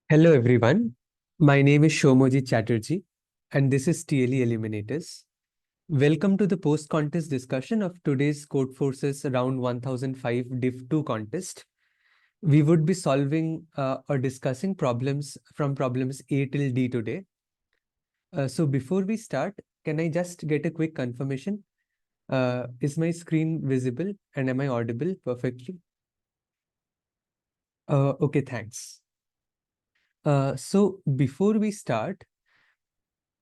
Hello everyone, my name is Soumojit Chatterjee and this is TLE Eliminators. Welcome to the post-contest discussion of today's Codeforces Round 1005 Div 2 contest. We would be solving or discussing problems from problems A till D today. So before we start, can I just get a quick confirmation? Is my screen visible and am I audible perfectly? Okay, thanks. So before we start,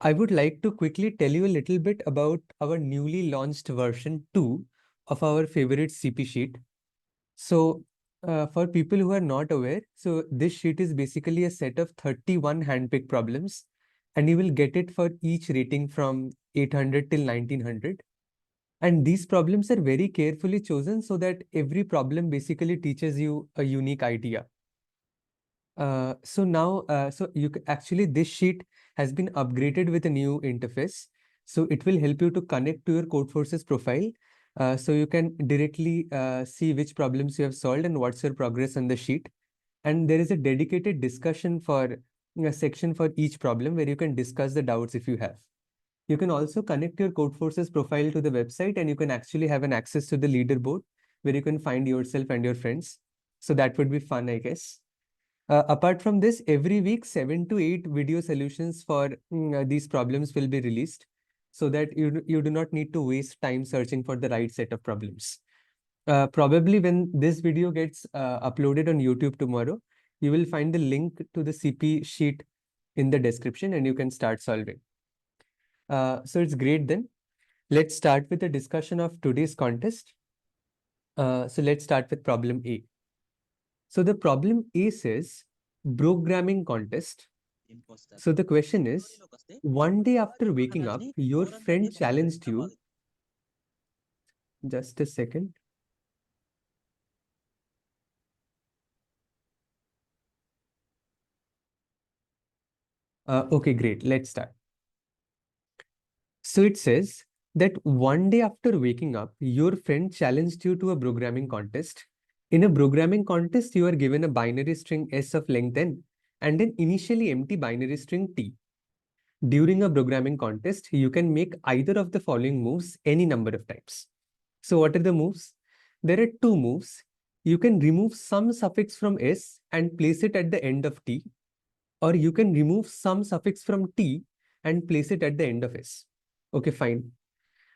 I would like to quickly tell you a little bit about our newly launched version 2 of our favorite CP sheet. So for people who are not aware, so this sheet is basically a set of 31 handpicked problems, and you will get it for each rating from 800 till 1900. And these problems are very carefully chosen so that every problem basically teaches you a unique idea. So you actually this sheet has been upgraded with a new interface. So it will help you to connect to your Codeforces profile. So you can directly see which problems you have solved and what's your progress on the sheet. And there is a dedicated discussion for a section for each problem where you can discuss the doubts if you have. You can also connect your Codeforces profile to the website and you can actually have an access to the leaderboard where you can find yourself and your friends. So that would be fun, I guess. Apart from this, every week, 7 to 8 video solutions for these problems will be released so that you do not need to waste time searching for the right set of problems. Probably when this video gets uploaded on YouTube tomorrow, you will find the link to the CP sheet in the description and you can start solving. So it's great then. Let's start with the discussion of today's contest. So let's start with problem A. So the problem A says, Brogramming Contest. So the question is, one day after waking up, your friend challenged you. Just a second. Okay, great. Let's start. So it says that one day after waking up, your friend challenged you to a programming contest. In a programming contest, you are given a binary string S of length n and an initially empty binary string t. During a programming contest, you can make either of the following moves any number of times. So what are the moves? There are two moves. You can remove some suffix from S and place it at the end of T, or you can remove some suffix from T and place it at the end of S. Okay, fine.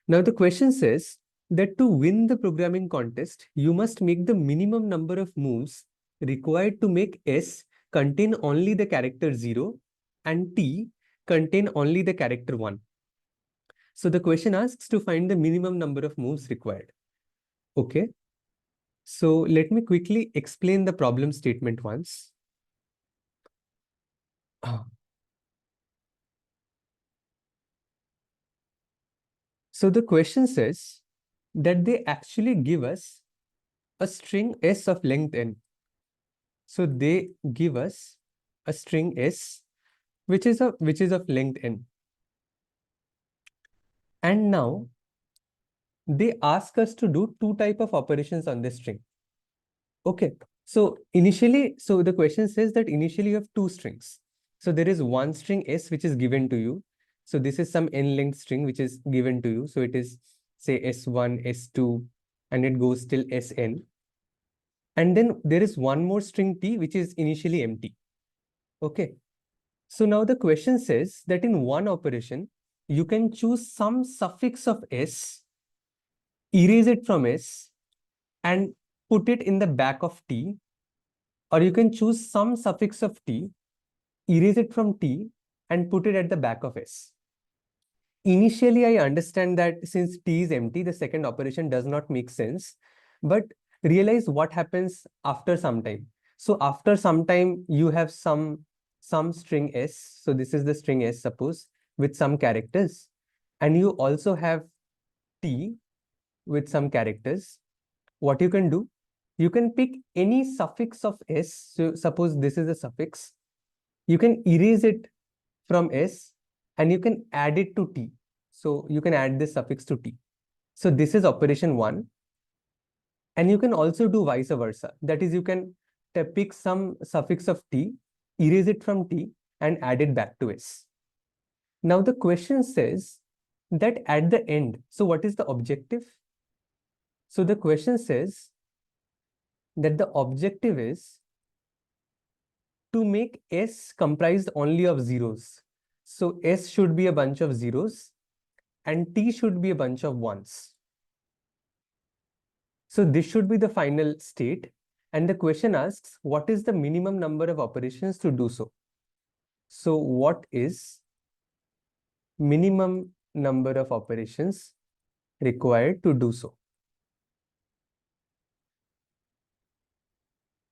Now the question says that to win the programming contest, you must make the minimum number of moves required to make S contain only the character 0 and T contain only the character 1. So the question asks to find the minimum number of moves required. Okay. So let me quickly explain the problem statement once. So the question says that they actually give us a string S of length n. So they give us a string S which is of length n. And now they ask us to do two type of operations on this string. Okay. So the question says that initially you have two strings. So there is one string S which is given to you. So this is some n length string which is given to you. So it is say S1, S2, and it goes till Sn. And then there is one more string T which is initially empty. Okay. So now the question says that in one operation, you can choose some suffix of S, erase it from S, and put it in the back of T, or you can choose some suffix of T, erase it from T, and put it at the back of S. Initially, I understand that since T is empty, the second operation does not make sense, but realize what happens after some time. So after some time, you have some string S. So this is the string S, suppose, with some characters. And you also have T with some characters. What you can do, you can pick any suffix of S. So suppose this is a suffix. You can erase it from S and you can add it to T. So you can add this suffix to T. So this is operation 1. And you can also do vice versa. That is, you can pick some suffix of T erase it from T, and add it back to S. Now the question says that at the end, so what is the objective? So the question says that the objective is to make S comprised only of zeros. So S should be a bunch of zeros and T should be a bunch of ones. So this should be the final state. And the question asks, what is the minimum number of operations to do so? So what is minimum number of operations required to do so?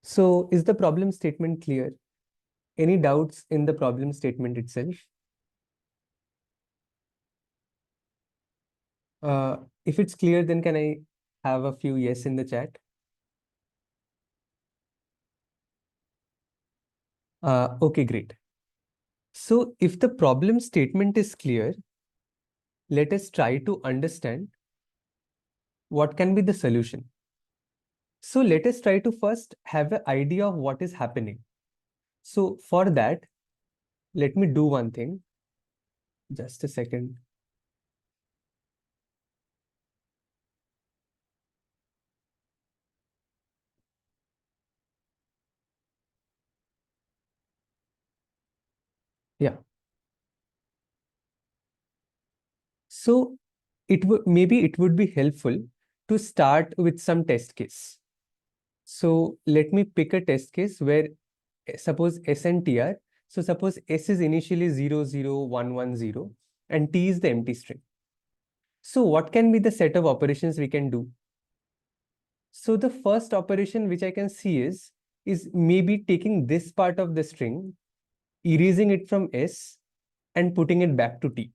So is the problem statement clear? Any doubts in the problem statement itself? If it's clear, then can I have a few yes in the chat? Okay, great. So if the problem statement is clear, let us try to understand what can be the solution. So let us try to first have an idea of what is happening. So for that, let me do one thing. Just a second. Yeah. So maybe it would be helpful to start with some test case. So let me pick a test case where suppose S and T are. So suppose S is initially 0, 0, 1, 1, 0, and T is the empty string. So what can be the set of operations we can do? So the first operation which I can see is maybe taking this part of the string, erasing it from S, and putting it back to T.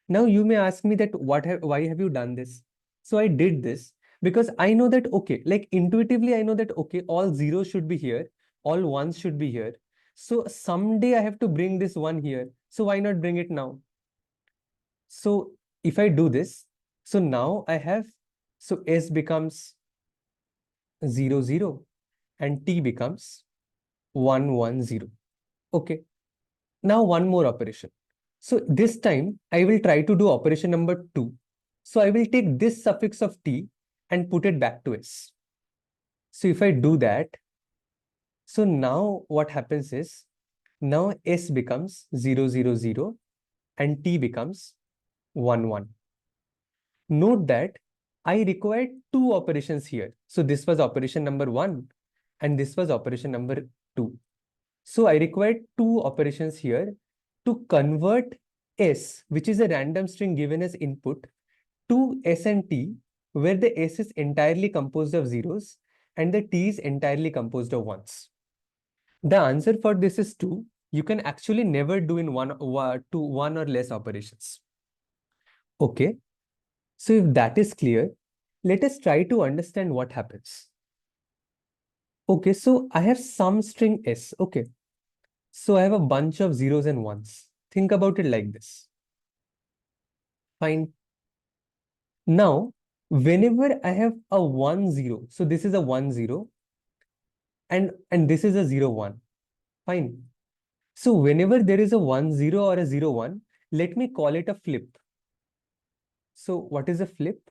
Now you may ask me that why have you done this? So I did this because I know that, okay, like intuitively I know that, okay, all zeros should be here, all ones should be here. So someday I have to bring this one here. So why not bring it now? So if I do this, so now I have, so S becomes 0, 0 and T becomes 1, 1, 0. Okay. Now one more operation. So this time I will try to do operation number 2. So I will take this suffix of T and put it back to S. So if I do that, so now what happens is, now S becomes 0, 0, 0 and T becomes 1, 1. Note that I required two operations here. So this was operation number 1 and this was operation number 2. So I required two operations here to convert S, which is a random string given as input, to S and T, where the S is entirely composed of zeros and the T is entirely composed of ones. The answer for this is 2. You can actually never do in one or less operations. Okay. So if that is clear, let us try to understand what happens. Okay, so I have some string S. Okay. So I have a bunch of zeros and ones. Think about it like this. Fine. Now, whenever I have a 1, 0, so this is a 1, 0, and this is a 0, 1. Fine. So whenever there is a 1, 0 or a 0, 1, let me call it a flip. So what is a flip?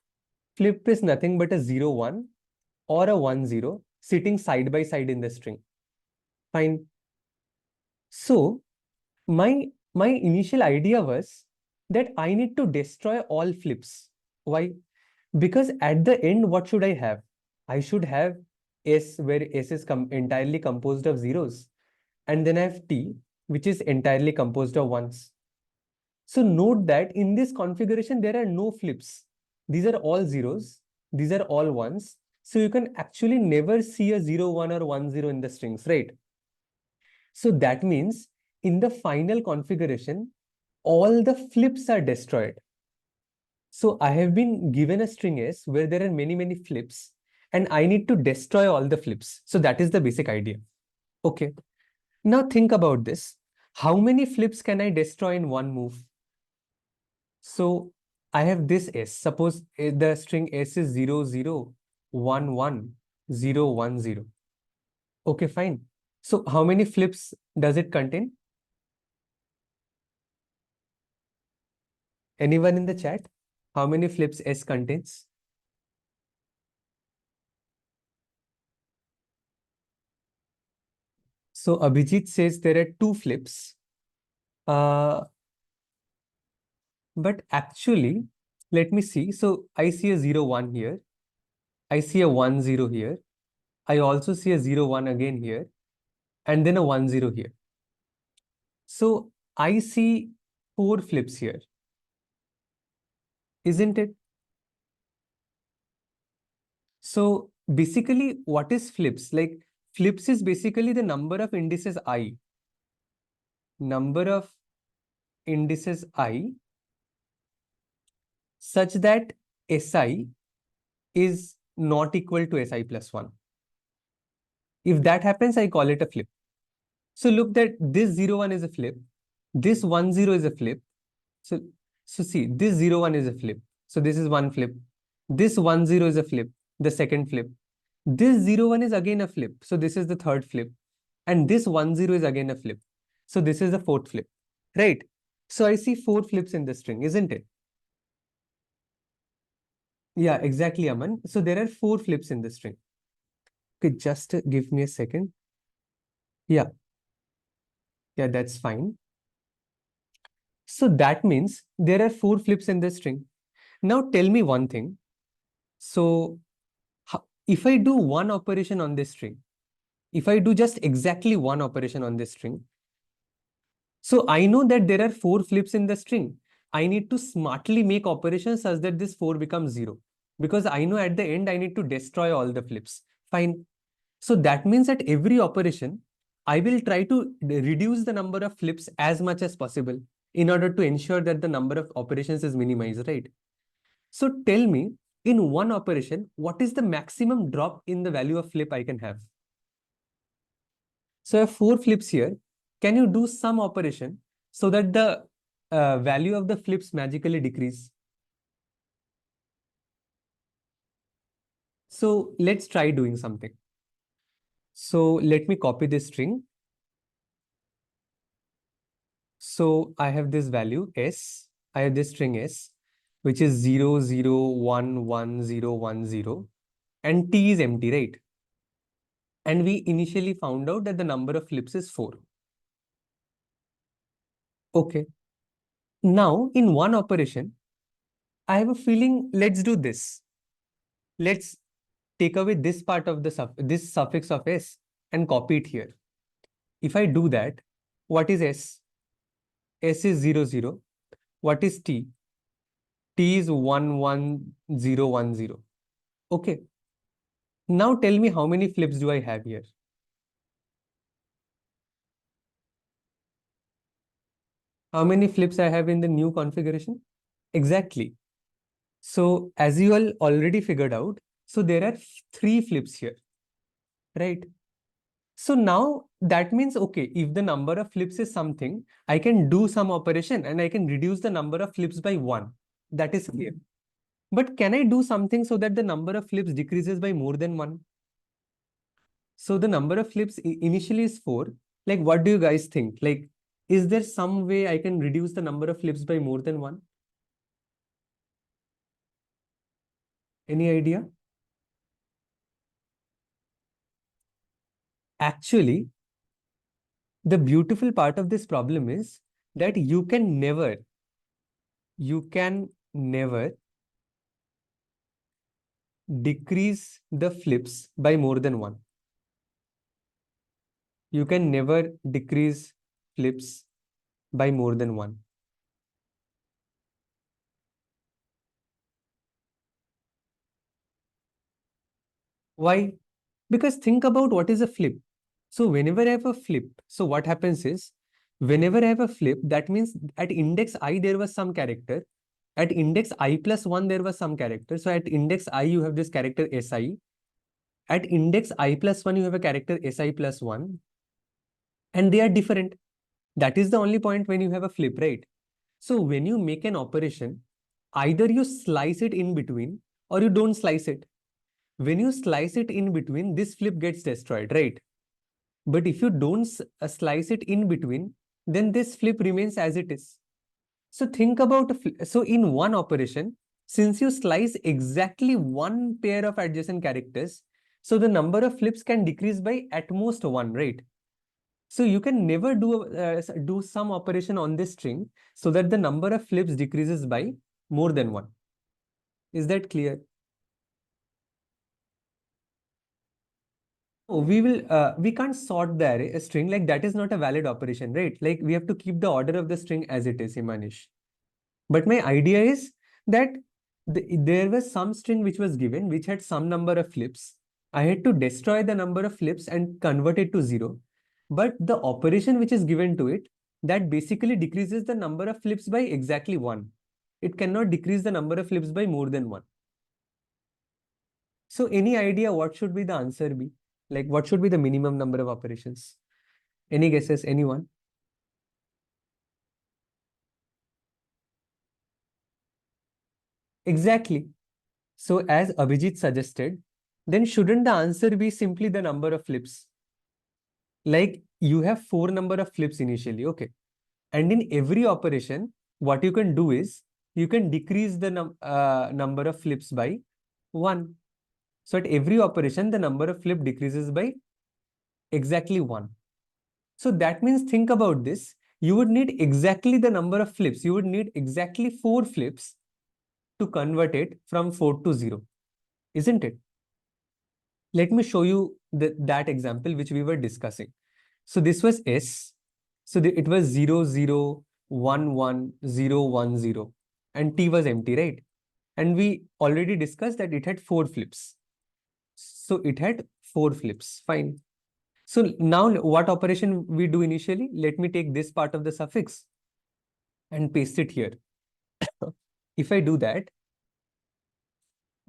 Flip is nothing but a 0, 1 or a 1, 0 sitting side by side in the string. Fine. So my initial idea was that I need to destroy all flips. Why? Because at the end, what should I have? I should have S, where S is entirely composed of zeros. And then I have T, which is entirely composed of ones. So note that in this configuration, there are no flips. These are all zeros. These are all ones. So you can actually never see a 0, 1 or 1, 0 in the strings, right? So that means in the final configuration, all the flips are destroyed. So I have been given a string S where there are many, many flips, and I need to destroy all the flips. So that is the basic idea. Okay. Now think about this. How many flips can I destroy in one move? So I have this S. Suppose the string S is 0, 0, 1, 1, 0, 1, 0. Okay, fine. So how many flips does it contain? Anyone in the chat? How many flips S contains? So Abhijit says there are 2 flips. But actually, let me see. So I see a 0, 1 here. I see a 1, 0 here. I also see a 0, 1 again here. And then a 1, 0 here. So I see 4 flips here. Isn't it? So basically, what is flips? Like flips is basically the number of indices I. Number of indices I such that Si is not equal to Si plus 1. If that happens, I call it a flip. So look that this 0, 1 is a flip. This 1, 0 is a flip. So, so see, this 0, 1 is a flip. So this is one flip. This 1, 0 is a flip, the second flip. This 0, 1 is again a flip. So this is the third flip. And this 1, 0 is again a flip. So this is the fourth flip, right? So I see 4 flips in the string, isn't it? Yeah, exactly, Aman. So there are 4 flips in the string. Okay, just give me a second. Yeah, yeah, that's fine. So that means there are 4 flips in the string. Now tell me one thing. So if I do one operation on this string, if I do just exactly one operation on this string, so I know that there are 4 flips in the string. I need to smartly make operations such that this 4 becomes 0. Because I know at the end I need to destroy all the flips. Fine. So that means at every operation, I will try to reduce the number of flips as much as possible in order to ensure that the number of operations is minimized, right? So tell me, in one operation, what is the maximum drop in the value of flip I can have? So I have 4 flips here. Can you do some operation so that the value of the flips magically decrease? So let's try doing something. So let me copy this string. So I have this value S. I have this string S, which is 0, 0, 1, 1, 0, 1, 0. And T is empty, right? And we initially found out that the number of flips is 4. Okay. Now, in one operation, I have a feeling, let's do this. Let's take away this part of the this suffix of S and copy it here. If I do that, what is S? S is 0, 0. What is T? T is 1, 1, 0, 1, 0. Okay. Now tell me how many flips do I have here? How many flips I have in the new configuration? Exactly. So as you all already figured out, so there are 3 flips here, right? So now that means, okay, if the number of flips is something, I can do some operation and I can reduce the number of flips by 1. That is clear. But can I do something so that the number of flips decreases by more than 1? So the number of flips initially is 4. Like, what do you guys think? Like, is there some way I can reduce the number of flips by more than 1? Any idea? Actually, the beautiful part of this problem is that you can never decrease the flips by more than 1. You can never decrease flips by more than 1. Why? Because think about what is a flip. So whenever I have a flip, so what happens is, whenever I have a flip, that means at index I there was some character. At index I plus 1 there was some character. So at index I you have this character Si. At index I plus 1 you have a character Si plus 1. And they are different. That is the only point when you have a flip, right? So when you make an operation, either you slice it in between or you don't slice it. When you slice it in between, this flip gets destroyed, right? But if you don't slice it in between, then this flip remains as it is. So think about, so in one operation, since you slice exactly one pair of adjacent characters, so the number of flips can decrease by at most one, right? So you can never do some operation on this string so that the number of flips decreases by more than one. Is that clear? Oh, we can't sort the array, a string, like that is not a valid operation, right? Like we have to keep the order of the string as it is, Himanish. But my idea is that there was some string which was given, which had some number of flips. I had to destroy the number of flips and convert it to 0. But the operation which is given to it, that basically decreases the number of flips by exactly 1. It cannot decrease the number of flips by more than 1. So any idea what should be the answer be? Like what should be the minimum number of operations? Any guesses? Anyone? Exactly. So as Abhijit suggested, then shouldn't the answer be simply the number of flips? Like you have 4 number of flips initially, okay. And in every operation, what you can do is you can decrease the number of flips by 1. So at every operation, the number of flip decreases by exactly 1. So that means think about this. You would need exactly the number of flips. You would need exactly 4 flips to convert it from 4 to 0, isn't it? Let me show you that example which we were discussing. So this was S. So it was 0, 0, 1, 1, 0, 1, 0. And T was empty, right? And we already discussed that it had 4 flips. So it had 4 flips. Fine. So now what operation we do initially? Let me take this part of the suffix and paste it here. If I do that,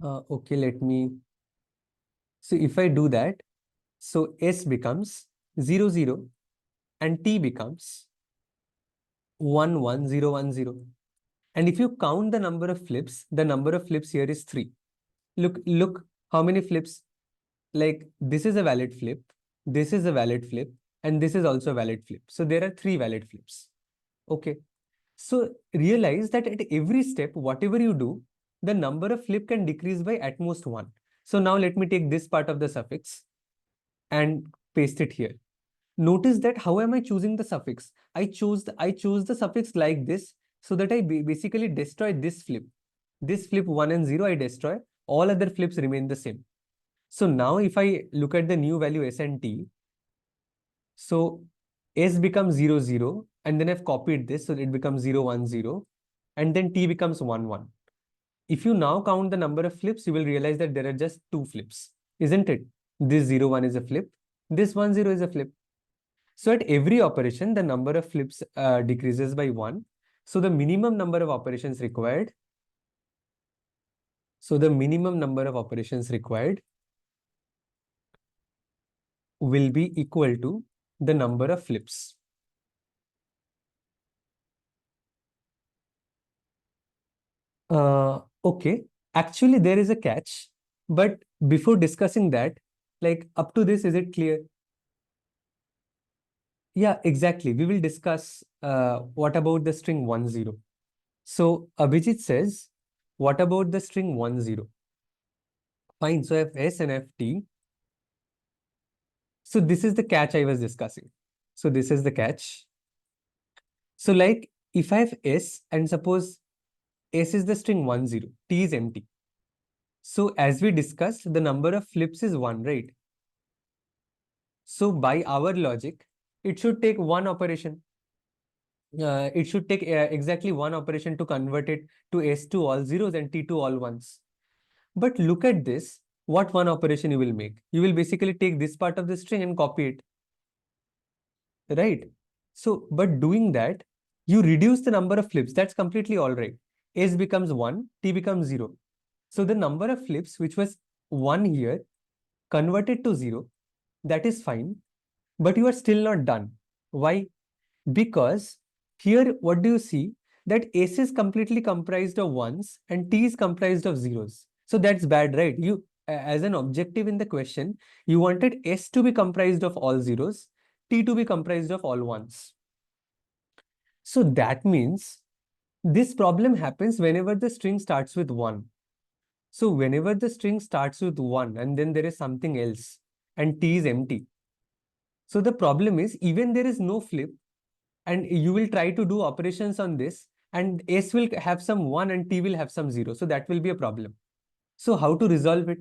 okay, let me. So if I do that, so S becomes 0, 0 and T becomes 1, 1, 0, 1, 0. And if you count the number of flips, the number of flips here is 3. Look how many flips. Like this is a valid flip, this is a valid flip, and this is also a valid flip. So there are 3 valid flips. Okay. So realize that at every step, whatever you do, the number of flip can decrease by at most 1. So now let me take this part of the suffix and paste it here. Notice that how am I choosing the suffix? I chose the suffix like this so that I basically destroy this flip. This flip 1 and 0 I destroy. All other flips remain the same. So now if I look at the new value S and T, so S becomes 0, 0, and then I've copied this, so it becomes 0, 1, 0, and then T becomes 1, 1. If you now count the number of flips, you will realize that there are just 2 flips, isn't it? This 0, 1 is a flip, this 1, 0 is a flip. So at every operation, the number of flips decreases by 1. So the minimum number of operations required. So the minimum number of operations required will be equal to the number of flips. Okay, actually there is a catch, but before discussing that, like up to this, is it clear? Yeah, exactly. We will discuss what about the string 1, 0. So Abhijit says, what about the string 1, 0? Fine, so I have S and I have T. So this is the catch I was discussing. So this is the catch. So like if I have S and suppose S is the string 1, 0, T is empty. So as we discussed, the number of flips is 1, right? So by our logic, it should take one operation. It should take exactly one operation to convert it to S to all zeros and T to all ones. But look at this. What one operation you will make? You will basically take this part of the string and copy it. Right? So, but doing that, you reduce the number of flips. That's completely all right. S becomes 1, T becomes 0. So the number of flips, which was 1 here, converted to 0, that is fine. But you are still not done. Why? Because here, what do you see? That S is completely comprised of ones and T is comprised of zeros. So that's bad, right? as an objective in the question, you wanted S to be comprised of all zeros, T to be comprised of all ones. So that means this problem happens whenever the string starts with 1. So whenever the string starts with 1 and then there is something else and T is empty. So the problem is even there is no flip and you will try to do operations on this and S will have some 1 and T will have some 0. So that will be a problem. So how to resolve it?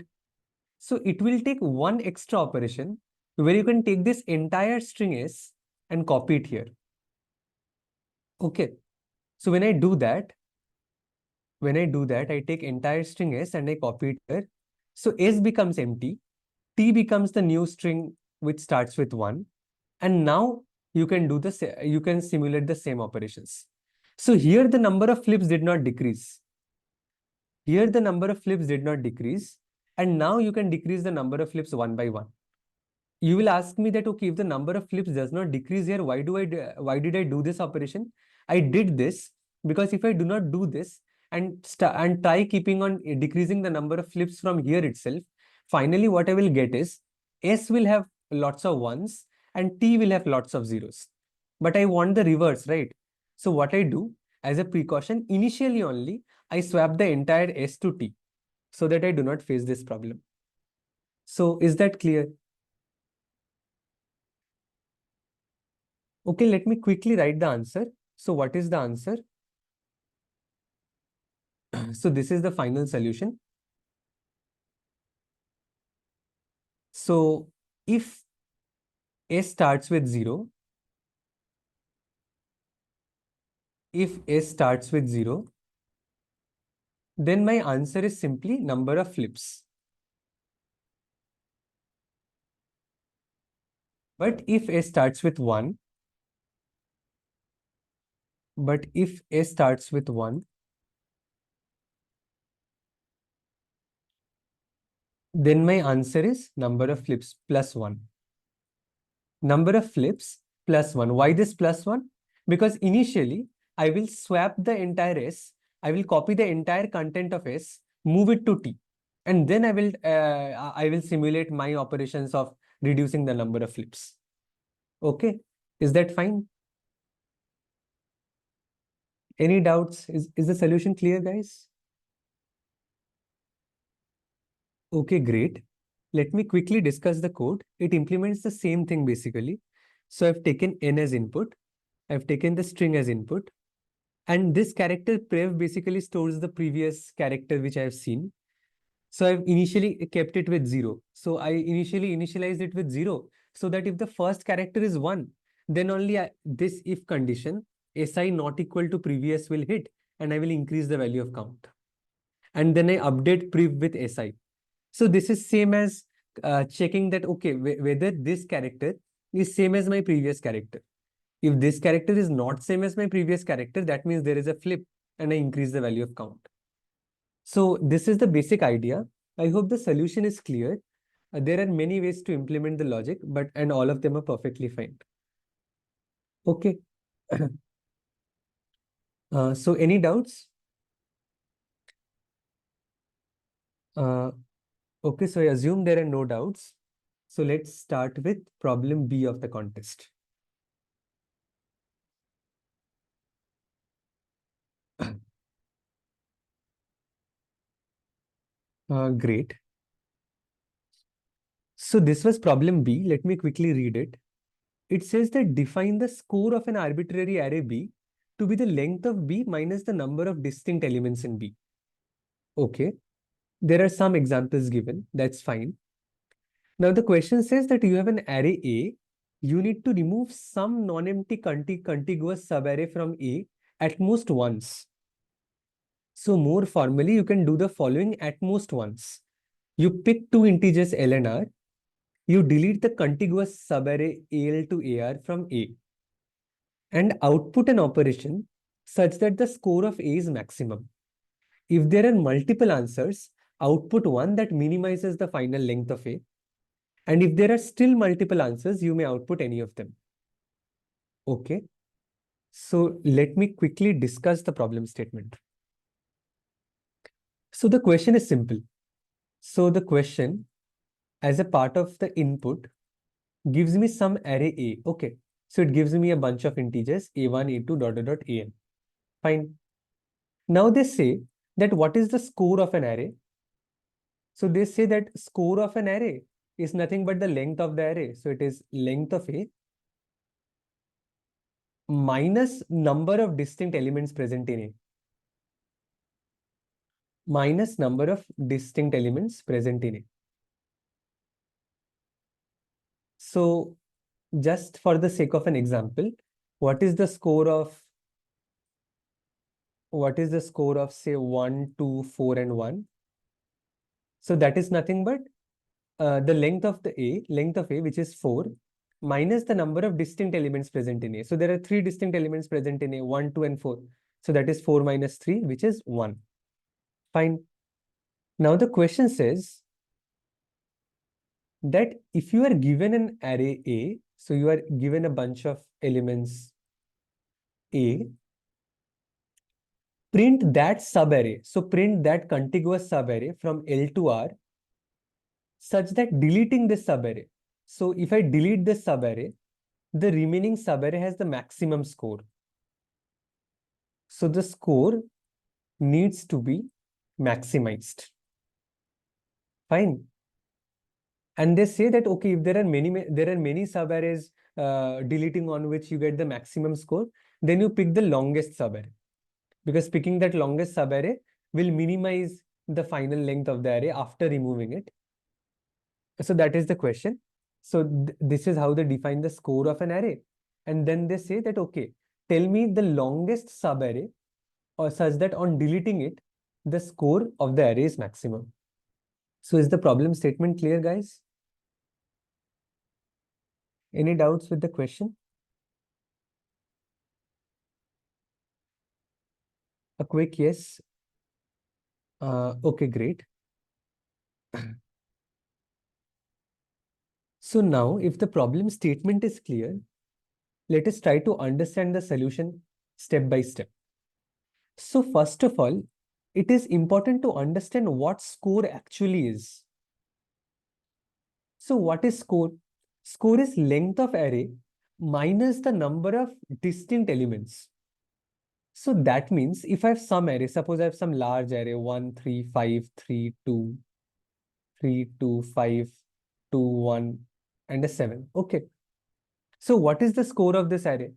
So it will take one extra operation where you can take this entire string S and copy it here. Okay. So when I do that, I take entire string S and I copy it here. So S becomes empty. T becomes the new string which starts with 1. And now you can do you can simulate the same operations. So here the number of flips did not decrease. Here the number of flips did not decrease. And now you can decrease the number of flips one by one. You will ask me that, okay, if the number of flips does not decrease here, why did I do this operation? I did this because if I do not do this and try keeping on decreasing the number of flips from here itself, finally what I will get is S will have lots of ones and T will have lots of zeros. But I want the reverse, right? So what I do as a precaution, initially only, I swap the entire S to T so that I do not face this problem. So is that clear? Okay, let me quickly write the answer. So what is the answer? So this is the final solution. So if S starts with 0, then my answer is simply number of flips. But if S starts with 1, then my answer is number of flips plus 1. Number of flips plus 1. Why this plus 1? Because initially I will swap the entire S. I will copy the entire content of S, move it to T. And then I will simulate my operations of reducing the number of flips. Okay. Is that fine? Any doubts? Is the solution clear, guys? Okay, great. Let me quickly discuss the code. It implements the same thing basically. So I've taken N as input. I've taken the string as input. And this character prev basically stores the previous character which I have seen. So I've initially kept it with 0. So I initially initialized it with 0 so that if the first character is 1, then only this if condition si not equal to previous will hit and I will increase the value of count. And then I update prev with si. So this is same as checking that, okay, whether this character is same as my previous character. If this character is not same as my previous character, that means there is a flip and I increase the value of count. So this is the basic idea. I hope the solution is clear. There are many ways to implement the logic, and all of them are perfectly fine. Okay. So any doubts? Okay, so I assume there are no doubts. So let's start with problem B of the contest. Great. So this was problem B. Let me quickly read it. It says that define the score of an arbitrary array B to be the length of B minus the number of distinct elements in B. Okay. There are some examples given. That's fine. Now the question says that you have an array A. You need to remove some non-empty contiguous subarray from A at most once. So more formally, you can do the following at most once. You pick two integers L and R. You delete the contiguous subarray AL to AR from A and output an operation such that the score of A is maximum. If there are multiple answers, output one that minimizes the final length of A. And if there are still multiple answers, you may output any of them. Okay. So let me quickly discuss the problem statement. So the question is simple. So the question, as a part of the input, gives me some array A. Okay. So it gives me a bunch of integers A1, A2, dot, dot, dot, AN. Fine. Now they say that what is the score of an array? So they say that score of an array is nothing but the length of the array. So it is length of A minus number of distinct elements present in A. Minus number of distinct elements present in A. So just for the sake of an example, what is the score of say 1, 2, 4, and 1? So that is nothing but the length of A, which is 4, minus the number of distinct elements present in A. So there are 3 distinct elements present in A, 1, 2, and 4. So that is 4 minus 3, which is 1. Fine. Now the question says that if you are given an array A, so you are given a bunch of elements A, print that subarray. So print that contiguous subarray from L to R such that deleting this subarray. So if I delete this subarray, the remaining subarray has the maximum score. So the score needs to be maximized. Fine. And they say that, okay, if there are many subarrays deleting on which you get the maximum score, then you pick the longest subarray. Because picking that longest subarray will minimize the final length of the array after removing it. So that is the question. So this is how they define the score of an array. And then they say that, okay, tell me the longest subarray or such that on deleting it, the score of the array is maximum. So is the problem statement clear, guys? Any doubts with the question? A quick yes. Okay, great. So now, if the problem statement is clear, let us try to understand the solution step by step. So first of all, it is important to understand what score actually is. So what is score? Score is length of array minus the number of distinct elements. So that means if I have some array, suppose I have some large array, 1, 3, 5, 3, 2, 3, 2, 5, 2, 1, and a 7. Okay. So what is the score of this array?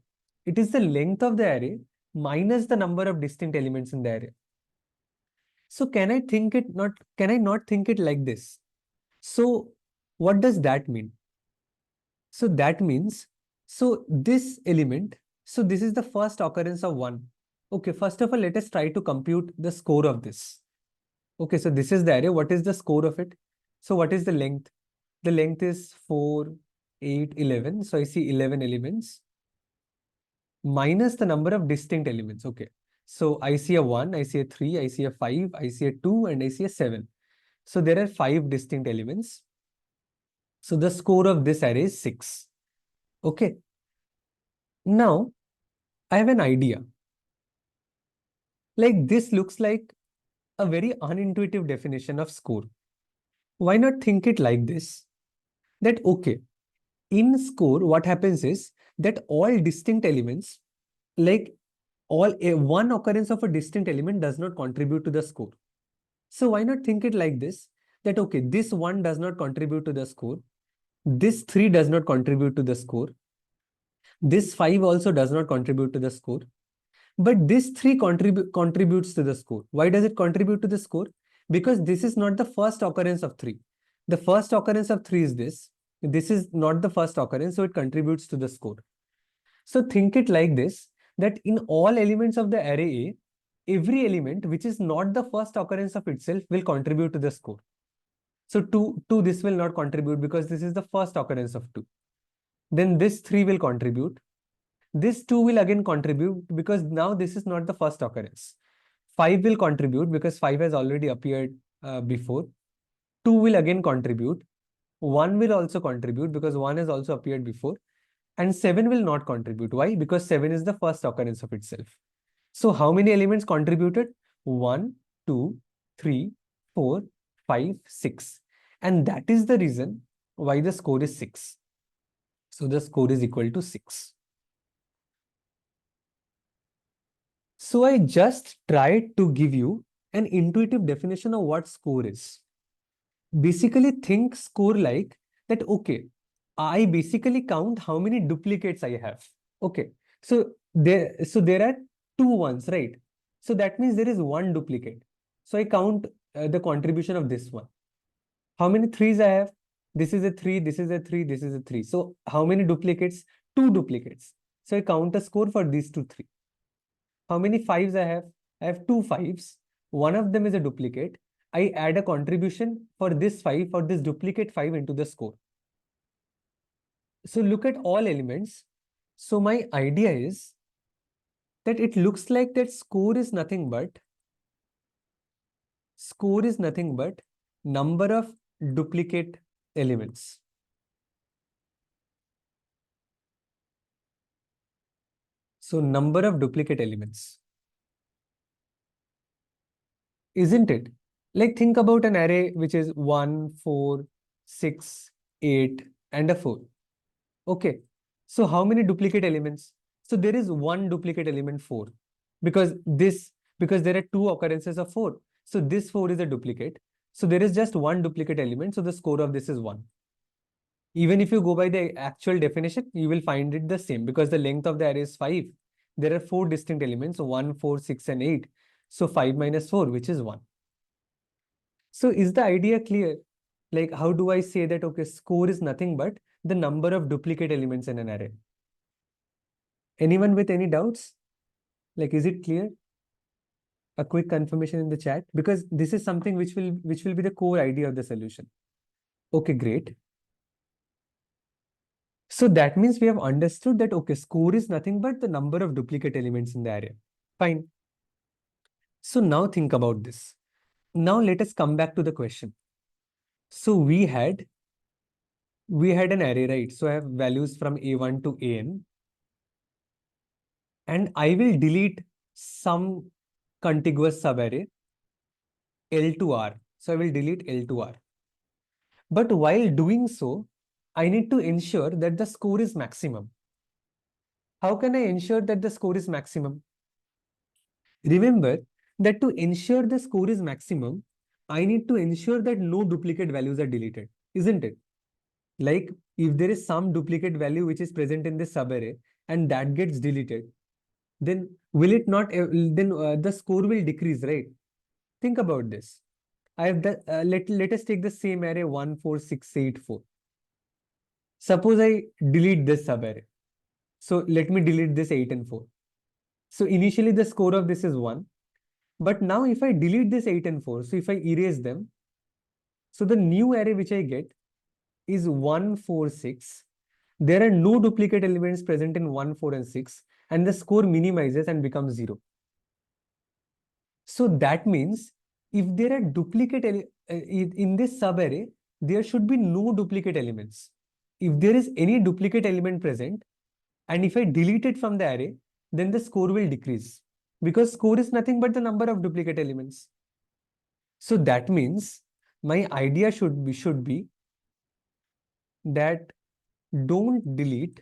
It is the length of the array minus the number of distinct elements in the array. So can I not think it like this? So what does that mean? So that means, so this element, so this is the first occurrence of 1. Okay, first of all, let us try to compute the score of this. Okay, so this is the array. What is the score of it? So what is the length? The length is 4, 8, 11. So I see 11 elements minus the number of distinct elements. Okay, so I see a 1, I see a 3, I see a 5, I see a 2, and I see a 7. So there are 5 distinct elements. So the score of this array is 6. Okay. Now, I have an idea. Like this looks like a very unintuitive definition of score. Why not think it like this? That, okay, in score, what happens is that all distinct elements, like one occurrence of a distinct element does not contribute to the score. So why not think it like this? That, okay, this 1 does not contribute to the score. This 3 does not contribute to the score. This 5 also does not contribute to the score. But this 3 contributes to the score. Why does it contribute to the score? Because this is not the first occurrence of 3. The first occurrence of 3 is this. This is not the first occurrence, so it contributes to the score. So think it like this, that in all elements of the array A, every element which is not the first occurrence of itself will contribute to the score. So 2, this will not contribute because this is the first occurrence of 2. Then this 3 will contribute. This 2 will again contribute because now this is not the first occurrence. 5 will contribute because 5 has already appeared before. 2 will again contribute. 1 will also contribute because 1 has also appeared before. And 7 will not contribute. Why? Because 7 is the first occurrence of itself. So how many elements contributed? 1, 2, 3, 4, 5, 6. And that is the reason why the score is 6. So the score is equal to 6. So I just tried to give you an intuitive definition of what score is. Basically think score like that, okay, I basically count how many duplicates I have. Okay, so there are two ones, right? So that means there is one duplicate. So I count the contribution of this one. How many threes I have? This is a 3, this is a 3, this is a 3. So how many duplicates? Two duplicates. So I count a score for these two, 3. How many fives I have? I have two fives. One of them is a duplicate. I add a contribution for this 5, for this duplicate 5 into the score. So look at all elements. So my idea is that it looks like that score is nothing but number of duplicate elements. So number of duplicate elements. Isn't it? Like think about an array which is 1, 4, 6, 8, and a 4. Okay. So how many duplicate elements? So there is one duplicate element 4 because there are two occurrences of 4. So this 4 is a duplicate. So there is just one duplicate element. So the score of this is 1. Even if you go by the actual definition, you will find it the same because the length of the array is 5. There are 4 distinct elements, 1, 4, 6, and 8. So 5 minus 4, which is 1. So is the idea clear? Like, how do I say that, okay, score is nothing but the number of duplicate elements in an array? Anyone with any doubts? Like, is it clear? A quick confirmation in the chat, because this is something which will be the core idea of the solution. Okay, great. So that means we have understood that, okay, score is nothing but the number of duplicate elements in the array. Fine. So now think about this. Now let us come back to the question. So we had an array, right? So I have values from A1 to AN. And I will delete some contiguous subarray L to R. So I will delete L to R. But while doing so, I need to ensure that the score is maximum. How can I ensure that the score is maximum? Remember that to ensure the score is maximum, I need to ensure that no duplicate values are deleted, isn't it? Like if there is some duplicate value which is present in this subarray and that gets deleted, then will it not, then the score will decrease, right? Think about this. I have the, let us take the same array 1, 4, 6, 8, 4. Suppose I delete this subarray. So let me delete this 8 and 4. So initially the score of this is 1. But now if I delete this 8 and 4, so if I erase them, so the new array which I get is 1, 4, 6. There are no duplicate elements present in 1, 4, and 6, and the score minimizes and becomes 0. So that means if there are duplicate in this subarray, there should be no duplicate elements. If there is any duplicate element present, and if I delete it from the array, then the score will decrease because score is nothing but the number of duplicate elements. So that means my idea should be that don't delete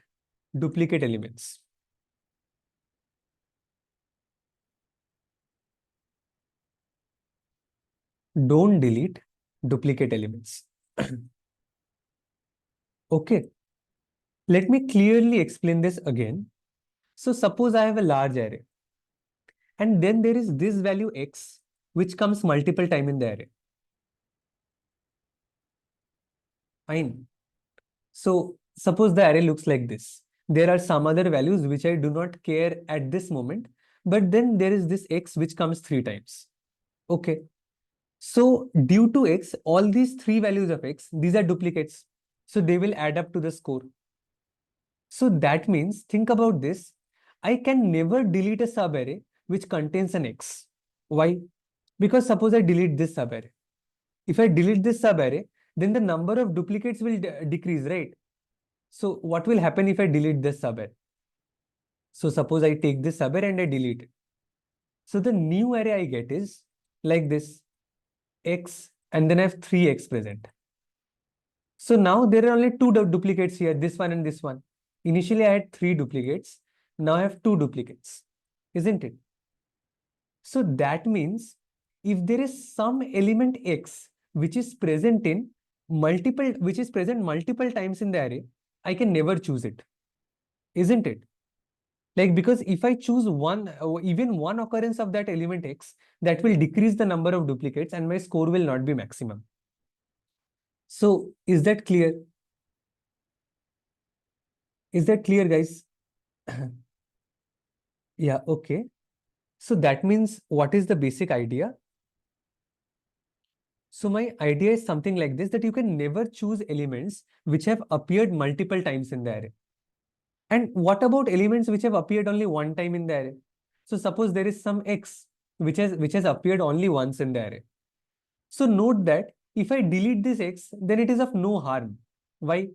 duplicate elements. Don't delete duplicate elements. Okay. Let me clearly explain this again. So suppose I have a large array and then there is this value x which comes multiple time in the array. Fine. So suppose the array looks like this. There are some other values which I do not care at this moment, but then there is this x which comes 3 times. Okay. So due to x, all these 3 values of x, these are duplicates. So they will add up to the score. So that means, think about this. I can never delete a subarray which contains an x. Why? Because suppose I delete this subarray. If I delete this subarray, then the number of duplicates will decrease, right? So what will happen if I delete this subarray? So suppose I take this subarray and I delete it. So the new array I get is like this, x and then I have 3x present. So now there are only two duplicates here, this one and this one. Initially I had 3 duplicates. Now I have 2 duplicates, isn't it? So that means if there is some element x which is present multiple times in the array, I can never choose it, isn't it? Like, because if I choose even one occurrence of that element x, that will decrease the number of duplicates and my score will not be maximum. So is that clear? Is that clear, guys? Yeah, okay. So that means what is the basic idea? So my idea is something like this, that you can never choose elements which have appeared multiple times in the array. And what about elements which have appeared only one time in the array? So suppose there is some x which has appeared only once in the array. So note that if I delete this x, then it is of no harm. Why?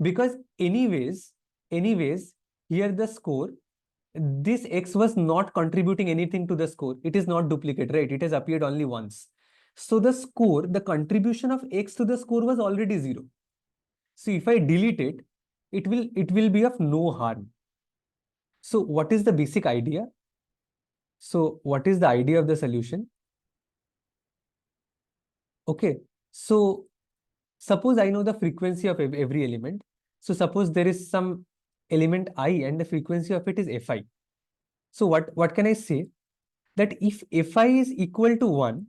Because anyways, here the score, this x was not contributing anything to the score. It is not duplicate, right? It has appeared only once. So the score, the contribution of x to the score was already 0. So if I delete it, it will be of no harm. So what is the basic idea? So what is the idea of the solution? Okay. So suppose I know the frequency of every element. So suppose there is some element I and the frequency of it is fi. So what can I say? That if fi is equal to 1,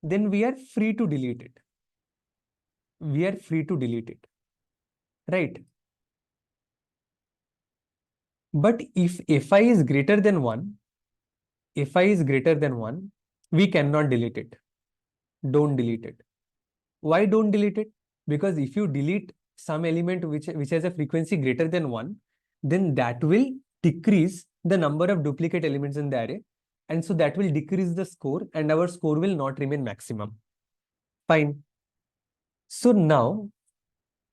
then we are free to delete it. We are free to delete it, right? But if fi is greater than 1, fi is greater than 1, we cannot delete it. Don't delete it. Why don't delete it? Because if you delete some element which has a frequency greater than 1, then that will decrease the number of duplicate elements in the array. And so that will decrease the score and our score will not remain maximum. Fine. So now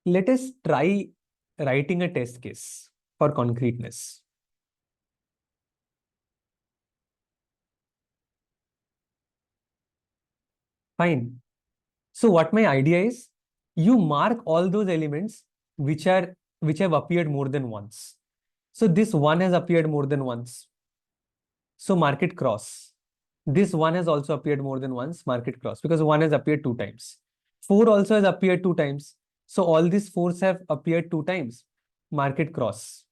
let us try writing a test case for concreteness. Fine. So what my idea is, you mark all those elements which have appeared more than once. So this one has appeared more than once. So mark it cross. This one has also appeared more than once, mark it cross, because one has appeared 2 times. 4 also has appeared 2 times. So all these 4s have appeared 2 times, mark it cross.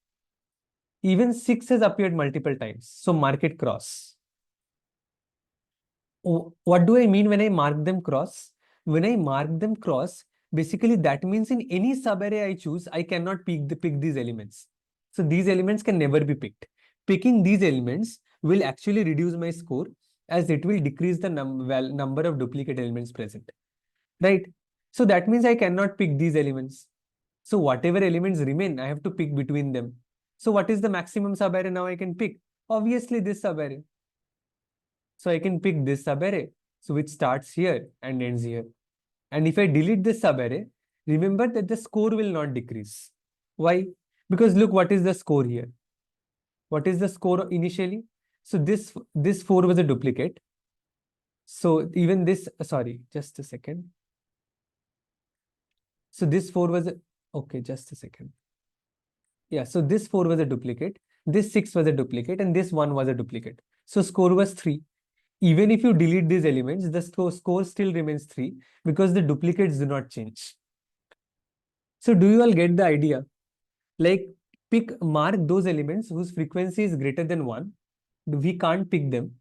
Even 6 has appeared multiple times, so mark it cross. What do I mean when I mark them cross? When I mark them cross, basically that means in any subarray I choose, I cannot pick these elements. So these elements can never be picked. Picking these elements will actually reduce my score, as it will decrease the number of duplicate elements present, right? So that means I cannot pick these elements. So whatever elements remain, I have to pick between them. So what is the maximum subarray now I can pick? Obviously this subarray. So I can pick this subarray, so which starts here and ends here. And if I delete this subarray, remember that the score will not decrease. Why? Because look, what is the score here? What is the score initially? So this 4 was a duplicate. So even this, sorry, just a second. So this 4 was okay, just a second. Yeah, so this 4 was a duplicate, this 6 was a duplicate, and this 1 was a duplicate. So score was 3. Even if you delete these elements, the score still remains 3 because the duplicates do not change. So do you all get the idea? Like, mark those elements whose frequency is greater than 1. We can't pick them.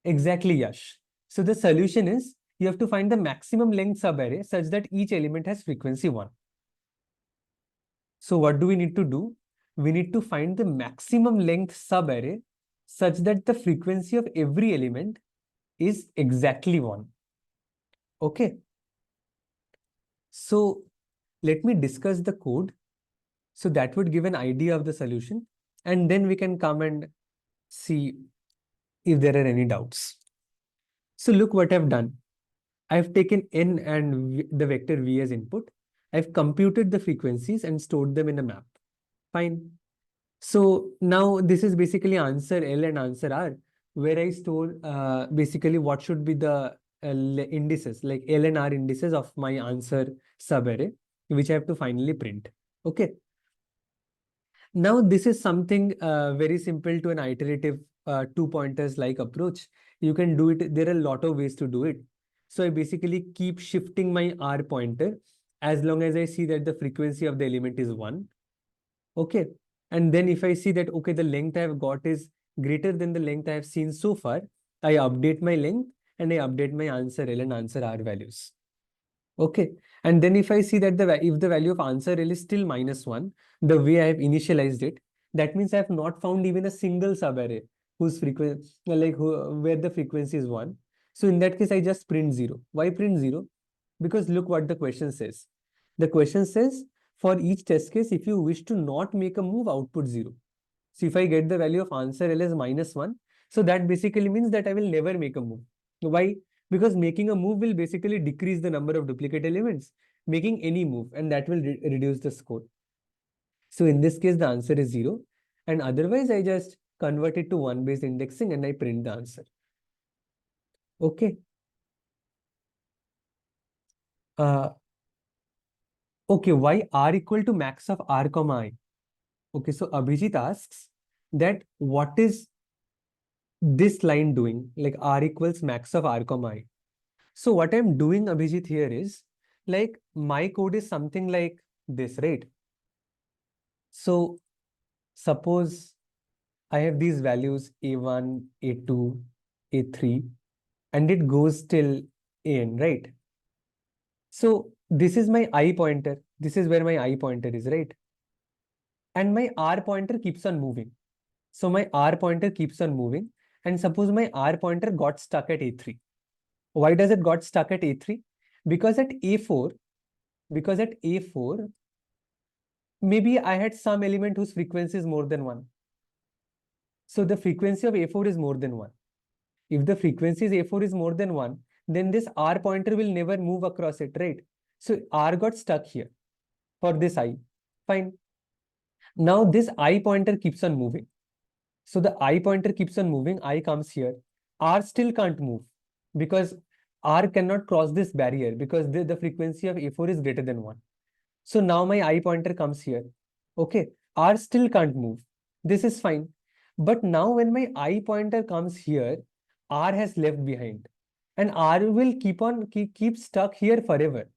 Exactly, Yash. So the solution is, you have to find the maximum length subarray such that each element has frequency 1. So what do we need to do? We need to find the maximum length subarray such that the frequency of every element is exactly 1. Okay. So let me discuss the code. So that would give an idea of the solution. And then we can come and see if there are any doubts. So look what I've done. I've taken n and the vector v as input. I've computed the frequencies and stored them in a map. Fine. So now this is basically answer L and answer R, where I store basically what should be the indices, like L and R indices of my answer subarray, which I have to finally print. Okay. Now, this is something very simple to an iterative two pointers like approach. You can do it. There are a lot of ways to do it. So I basically keep shifting my R pointer as long as I see that the frequency of the element is 1. Okay. And then if I see that, okay, the length I have got is greater than the length I have seen so far, I update my length and I update my answer L and answer R values. Okay. And then if I see that if the value of answer L is still -1, the way I have initialized it, that means I have not found even a single subarray whose frequency, where the frequency is 1. So in that case, I just print 0. Why print 0? Because look what the question says. The question says, for each test case, if you wish to not make a move, output 0. So if I get the value of answer L as -1, so that basically means that I will never make a move. Why? Because making a move will basically decrease the number of duplicate elements, making any move, and that will reduce the score. So in this case, the answer is 0. And otherwise, I just convert it to 1 based indexing and I print the answer. Okay. Okay, why R equal to max of R comma I? Okay, so Abhijit asks that what is this line doing? Like R equals max of R comma I. So what I'm doing, Abhijit, here is like my code is something like this, right? So suppose I have these values A1, A2, A3, and it goes till AN, right? So this is my I pointer. This is where my I pointer is, right? And my R pointer keeps on moving. So my R pointer keeps on moving. And suppose my R pointer got stuck at A3. Why does it got stuck at A3? Because at A4, maybe I had some element whose frequency is more than 1. So the frequency of A4 is more than 1. If the frequency is A4 is more than 1, then this R pointer will never move across it, right? So R got stuck here for this I. Fine. Now this I pointer keeps on moving. So the I pointer keeps on moving, I comes here. R still can't move because R cannot cross this barrier because the frequency of A4 is greater than 1. So now my I pointer comes here. Okay, R still can't move. This is fine. But now when my I pointer comes here, R has left behind. And R will keep stuck here forever.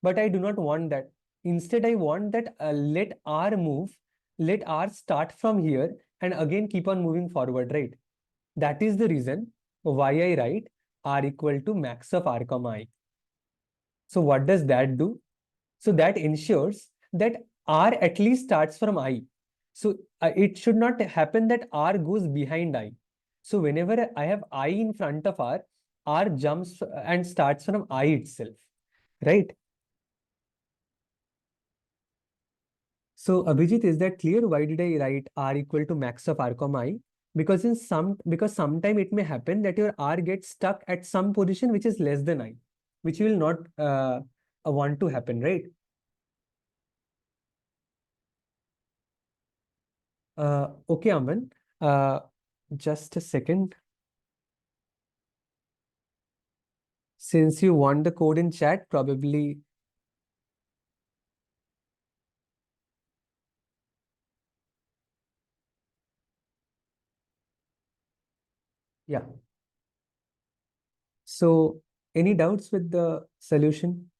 But I do not want that. Instead, I want that let R move, let R start from here and again keep on moving forward, right? That is the reason why I write R equal to max of R comma I. So what does that do? So that ensures that R at least starts from I. So it should not happen that R goes behind I. So whenever I have I in front of R jumps and starts from I itself, right? So Abhijit, is that clear? Why did I write R equal to max of R comma I? Because sometime it may happen that your R gets stuck at some position which is less than I, which will not want to happen, right? Okay, Aman. Uh, just a second. Since you want the code in chat, probably. Yeah. So any doubts with the solution?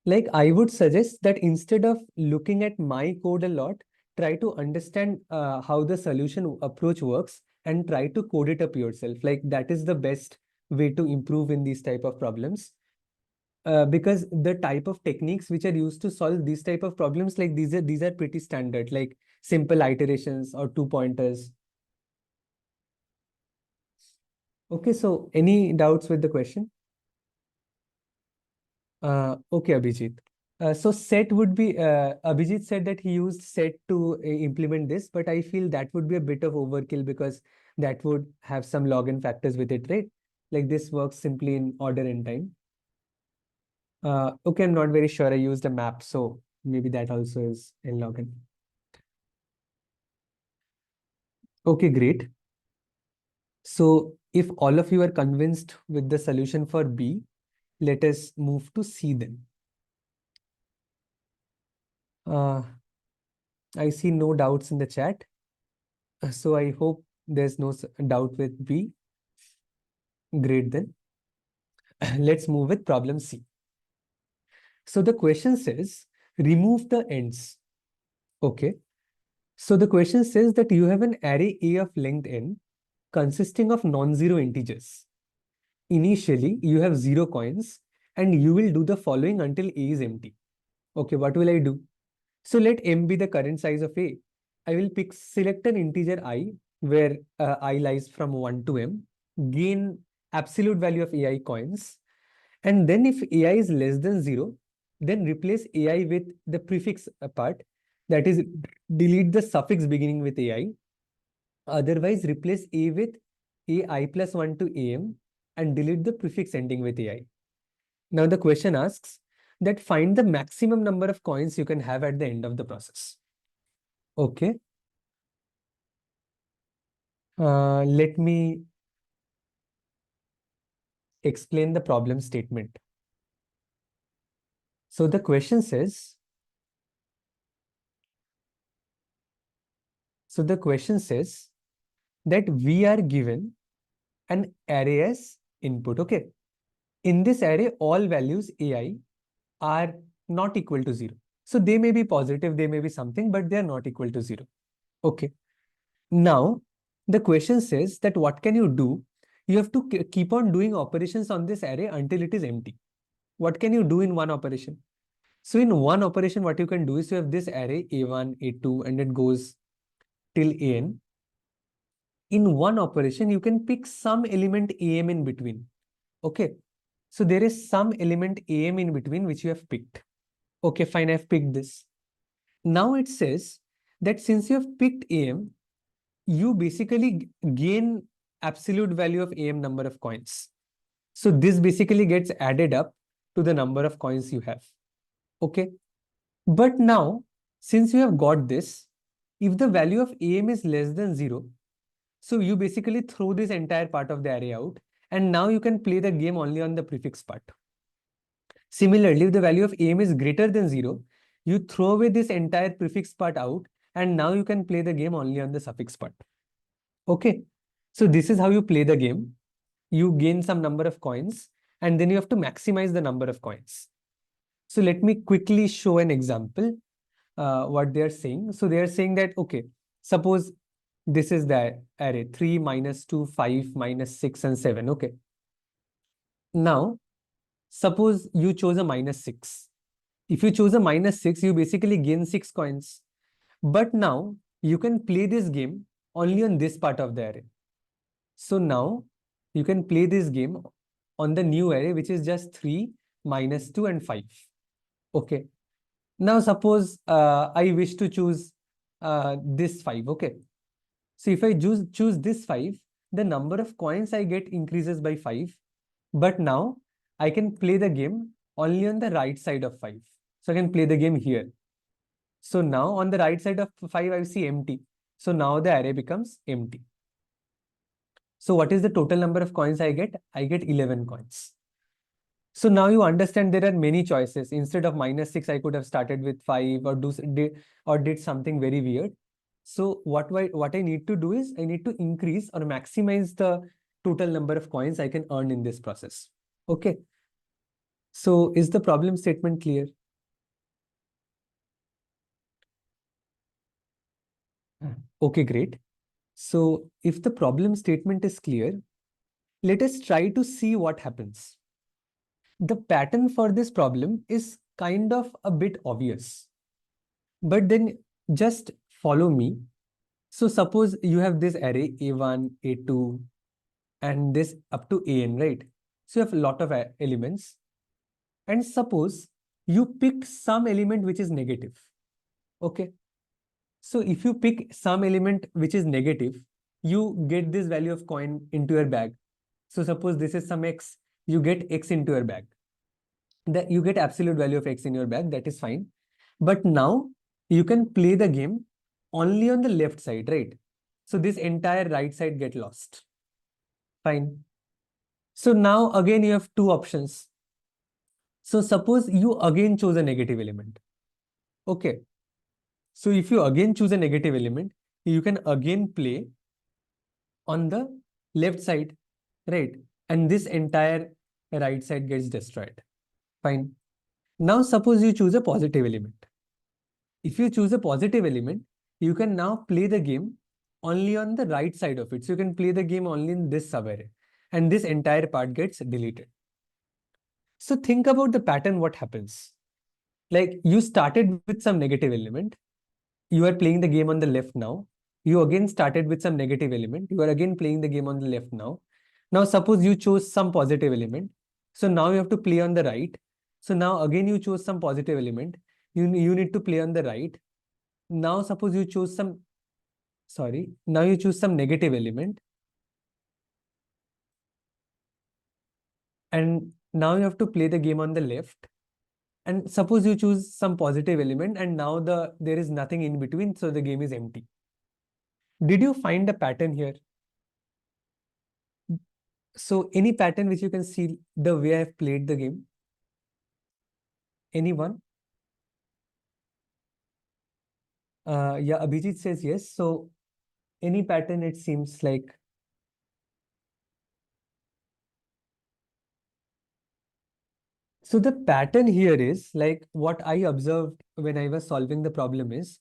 Like I would suggest that instead of looking at my code a lot, try to understand how the solution approach works and try to code it up yourself. Like that is the best way to improve in these type of problems. Because the type of techniques which are used to solve these type of problems, like these are pretty standard, like simple iterations or two pointers. Okay, so any doubts with the question? Okay, Abhijit. So set would be, Abhijit said that he used set to implement this, but I feel that would be a bit of overkill because that would have some log n factors with it, right? Like this works simply in order and time. Okay, I'm not very sure. I used a map, so maybe that also is in log n. Okay, great. So if all of you are convinced with the solution for B, let us move to C then. I see no doubts in the chat. So I hope there's no doubt with B. Great then. Let's move with problem C. So the question says, remove the ends. Okay. So the question says that you have an array A of length n consisting of non-zero integers. Initially, you have 0 coins and you will do the following until A is empty. Okay, what will I do? So let M be the current size of A. I will select an integer I where I lies from 1 to M, gain absolute value of AI coins, and then if AI is less than 0, then replace AI with the prefix part, that is delete the suffix beginning with AI. Otherwise, replace A with AI plus 1 to AM and delete the prefix ending with AI. Now the question asks that find the maximum number of coins you can have at the end of the process. Okay. Let me explain the problem statement. So the question says, that we are given an array as input. Okay. In this array, all values AI are not equal to 0. So they may be positive, they may be something, but they are not equal to 0. Okay. Now, the question says that what can you do? You have to keep on doing operations on this array until it is empty. What can you do in one operation? So in one operation, what you can do is you have this array A1, A2, and it goes till AN. In one operation, you can pick some element AM in between. Okay. So there is some element AM in between which you have picked. Okay, fine, I've picked this. Now it says that since you have picked AM, you basically gain absolute value of AM number of coins. So this basically gets added up to the number of coins you have. Okay. But now, since you have got this, if the value of AM is less than 0, so you basically throw this entire part of the array out, and now you can play the game only on the prefix part. Similarly, if the value of AM is greater than 0, you throw away this entire prefix part out, and now you can play the game only on the suffix part. Okay. So this is how you play the game. You gain some number of coins, and then you have to maximize the number of coins. So let me quickly show an example. What they are saying. So they are saying that, okay, suppose this is the array 3, -2, 5, -6, and 7. Okay. Now, suppose you chose a -6. If you chose a -6, you basically gain 6 coins. But now you can play this game only on this part of the array. So now you can play this game on the new array, which is just 3, -2, and 5. Okay. Now suppose I wish to choose this 5. Okay. So if I choose this 5, the number of coins I get increases by 5. But now I can play the game only on the right side of 5. So I can play the game here. So now on the right side of 5, I see empty. So now the array becomes empty. So what is the total number of coins I get? I get 11 coins. So now you understand there are many choices. Instead of -6, I could have started with 5 or did something very weird. So what I need to do is I need to increase or maximize the total number of coins I can earn in this process. Okay. So is the problem statement clear? Okay, great. So if the problem statement is clear, let us try to see what happens. The pattern for this problem is kind of a bit obvious, but then just follow me. So suppose you have this array A1, A2, and this up to AN, right? So you have a lot of elements. And suppose you pick some element which is negative. Okay. So if you pick some element which is negative, you get this value of coin into your bag. So suppose this is some X, you get X into your bag. That you get absolute value of X in your bag, that is fine. But now you can play the game only on the left side, right? So this entire right side get lost. Fine. So now again you have two options. So suppose you again choose a negative element. Okay. So if you again choose a negative element, you can again play on the left side, right? And this entire right side gets destroyed. Fine. Now suppose you choose a positive element. If you choose a positive element, you can now play the game only on the right side of it. So you can play the game only in this subarray, and this entire part gets deleted. So think about the pattern, what happens. Like you started with some negative element, you are playing the game on the left now. You again started with some negative element, you are again playing the game on the left now. Now suppose you chose some positive element, so now you have to play on the right. So now again you chose some positive element, you need to play on the right. Now suppose you choose some, sorry, now you choose some negative element, and now you have to play the game on the left. And suppose you choose some positive element, and now there is nothing in between, so the game is empty. Did you find a pattern here? So any pattern which you can see the way I have played the game? Anyone? Yeah, Abhijit says yes. So any pattern, it seems like. So the pattern here is like what I observed when I was solving the problem is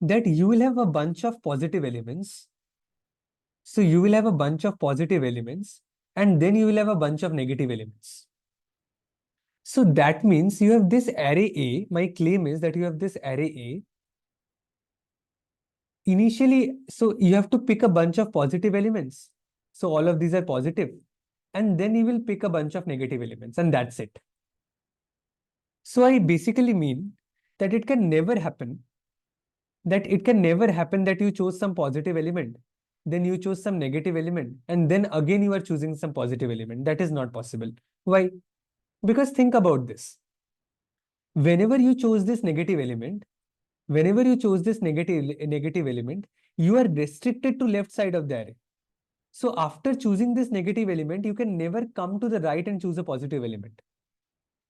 that you will have a bunch of positive elements. So you will have a bunch of positive elements, and then you will have a bunch of negative elements. So that means you have this array A. My claim is that you have this array A. Initially, so you have to pick a bunch of positive elements. So all of these are positive. And then you will pick a bunch of negative elements, and that's it. So I basically mean that it can never happen that you chose some positive element, then you chose some negative element, and then again you are choosing some positive element. That is not possible. Why? Because think about this. Whenever you chose this negative element, whenever you chose this negative element, you are restricted to left side of the array. So after choosing this negative element, you can never come to the right and choose a positive element.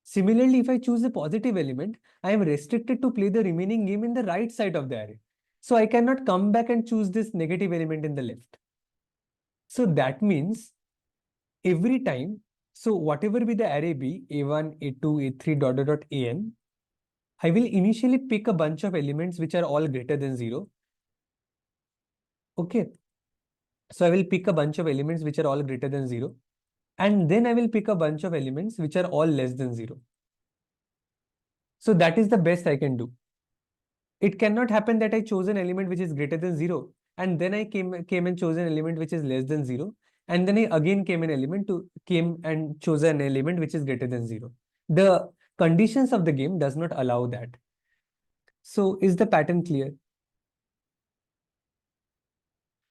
Similarly, if I choose a positive element, I am restricted to play the remaining game in the right side of the array. So I cannot come back and choose this negative element in the left. So that means every time, so whatever be the array be, A1, A2, A3, dot, dot, dot, AN, I will initially pick a bunch of elements which are all greater than 0. Okay. So I will pick a bunch of elements which are all greater than 0. And then I will pick a bunch of elements which are all less than 0. So that is the best I can do. It cannot happen that I chose an element which is greater than 0, and then I came and chose an element which is less than 0, and then I again came and chose an element which is greater than 0. The conditions of the game does not allow that. So is the pattern clear?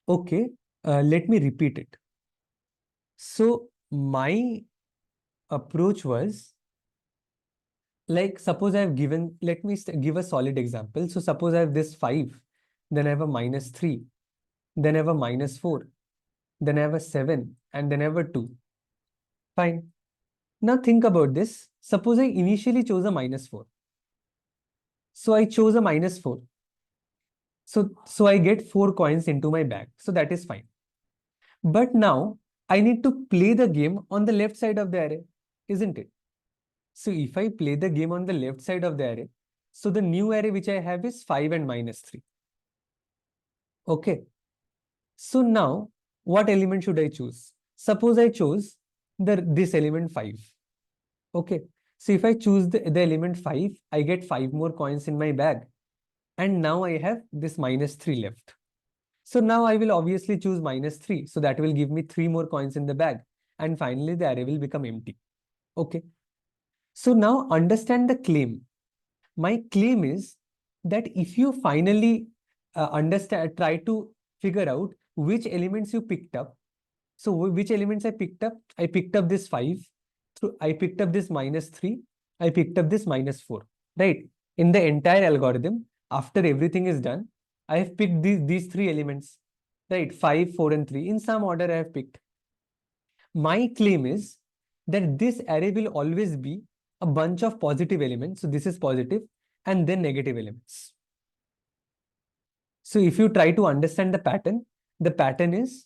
Okay, let me repeat it. So my approach was like, suppose I have given, let me give a solid example. So suppose I have this 5, then I have a -3, then I have a -4, then I have a 7, and then I have a 2. Fine. Now think about this. Suppose I initially chose a -4. So I chose a -4. So I get 4 coins into my bag. So that is fine. But now I need to play the game on the left side of the array, isn't it? So if I play the game on the left side of the array, so the new array which I have is 5 and -3. Okay. So now what element should I choose? Suppose I chose this element 5. Okay. So if I choose the element 5, I get 5 more coins in my bag. And now I have this -3 left. So now I will obviously choose -3. So that will give me 3 more coins in the bag. And finally the array will become empty. Okay. So now understand the claim. My claim is that if you finally try to figure out which elements you picked up. So which elements I picked up? I picked up this 5. I picked up this -3. I picked up this -4. Right? In the entire algorithm, after everything is done, I have picked these 3 elements. Right? 5, 4, and 3. In some order I have picked. my claim is that this array will always be a bunch of positive elements. So this is positive and then negative elements. So if you try to understand the pattern is,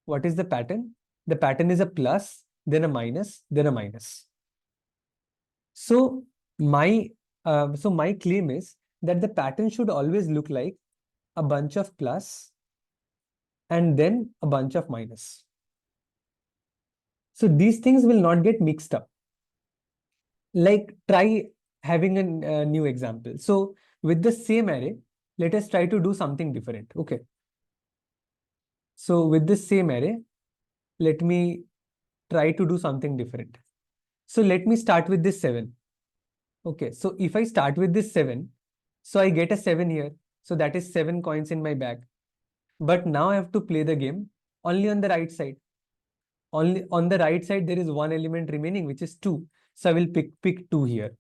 what is the pattern? The pattern is a plus, then a minus, then a minus. So my claim is that the pattern should always look like a bunch of plus and then a bunch of minus. So these things will not get mixed up. Like try having a new example. So with the same array, let us try to do something different. Okay. So with this same array, let me try to do something different. So let me start with this 7. Okay. So if I start with this 7, so I get a 7 here. So that is 7 coins in my bag. But now I have to play the game only on the right side. Only on the right side, there is one element remaining, which is 2. So I will pick 2 here.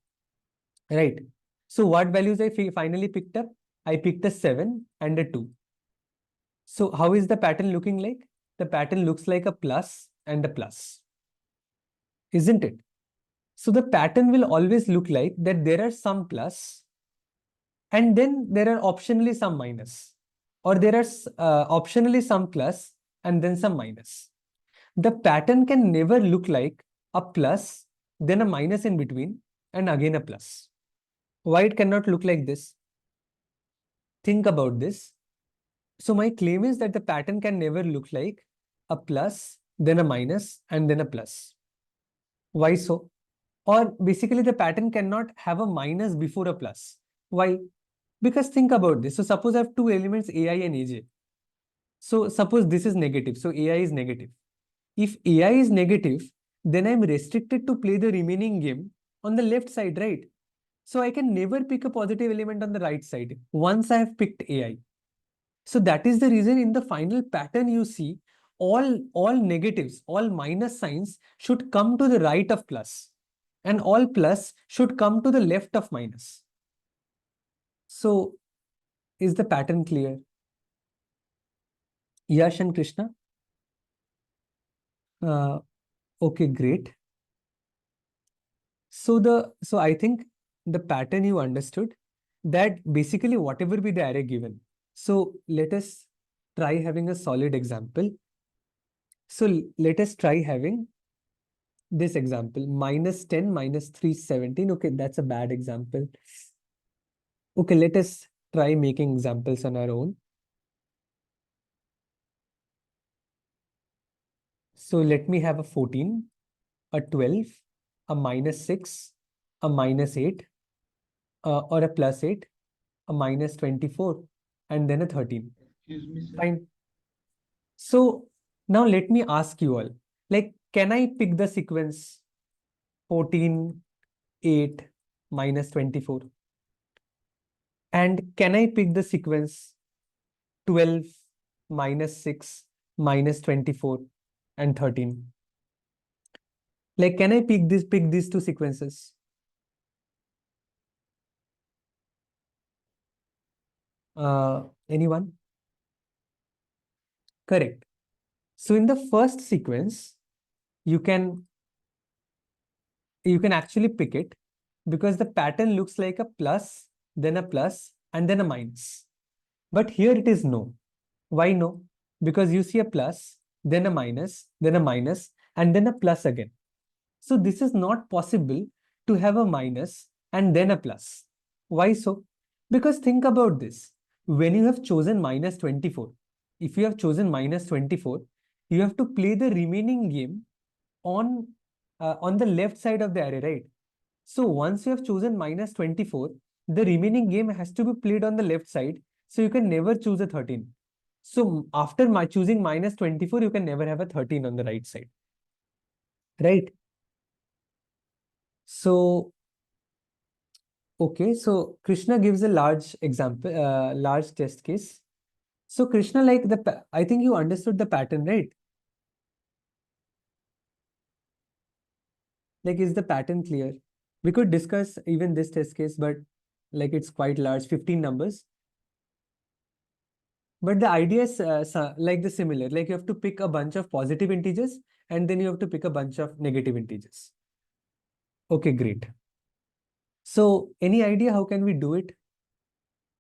Right. So what values I finally picked up? I picked a 7 and a 2. So how is the pattern looking like? The pattern looks like a plus and a plus, isn't it? So the pattern will always look like that there are some plus and then there are optionally some minus, or there are optionally some plus and then some minus. The pattern can never look like a plus, then a minus in between, and again a plus. Why it cannot look like this? Think about this. So my claim is that the pattern can never look like a plus, then a minus, and then a plus. Why so? Or basically the pattern cannot have a minus before a plus. Why? Because think about this. So suppose I have two elements AI and AJ. So suppose this is negative. So AI is negative. If AI is negative, then I'm restricted to play the remaining game on the left side, right? So I can never pick a positive element on the right side once I have picked AI. So that is the reason in the final pattern you see all negatives, all minus signs should come to the right of plus, and all plus should come to the left of minus. So is the pattern clear? Yash and Krishna? Okay, great. So I think the pattern you understood, that basically whatever be the array given. So let us try having a solid example. So let us try having this example, -10, -317. Okay, that's a bad example. Okay, let us try making examples on our own. So let me have a 14, a 12, a -6, a -8, or a +8, a -24, and then a 13. Excuse me, sir. Fine. So now let me ask you all, like, can I pick the sequence 14, 8, -24? And can I pick the sequence 12, -6, -24, and 13? Like, can I pick these two sequences? Anyone? Correct. So in the first sequence, you can actually pick it because the pattern looks like a plus, then a plus, and then a minus. But here it is no. Why no? Because you see a plus, then a minus, then a minus, and then a plus again. So this is not possible to have a minus and then a plus. Why so? Because think about this. When you have chosen -24, if you have chosen -24, you have to play the remaining game on the left side of the array, right? So once you have chosen -24, the remaining game has to be played on the left side. So you can never choose a 13. So after choosing -24, you can never have a 13 on the right side, right? So, okay, so Krishna gives a large example, large test case. So Krishna, like I think you understood the pattern, right? Like, is the pattern clear? We could discuss even this test case, but like it's quite large, 15 numbers. But the idea is like the similar, like you have to pick a bunch of positive integers and then you have to pick a bunch of negative integers. Okay, great. So any idea how can we do it?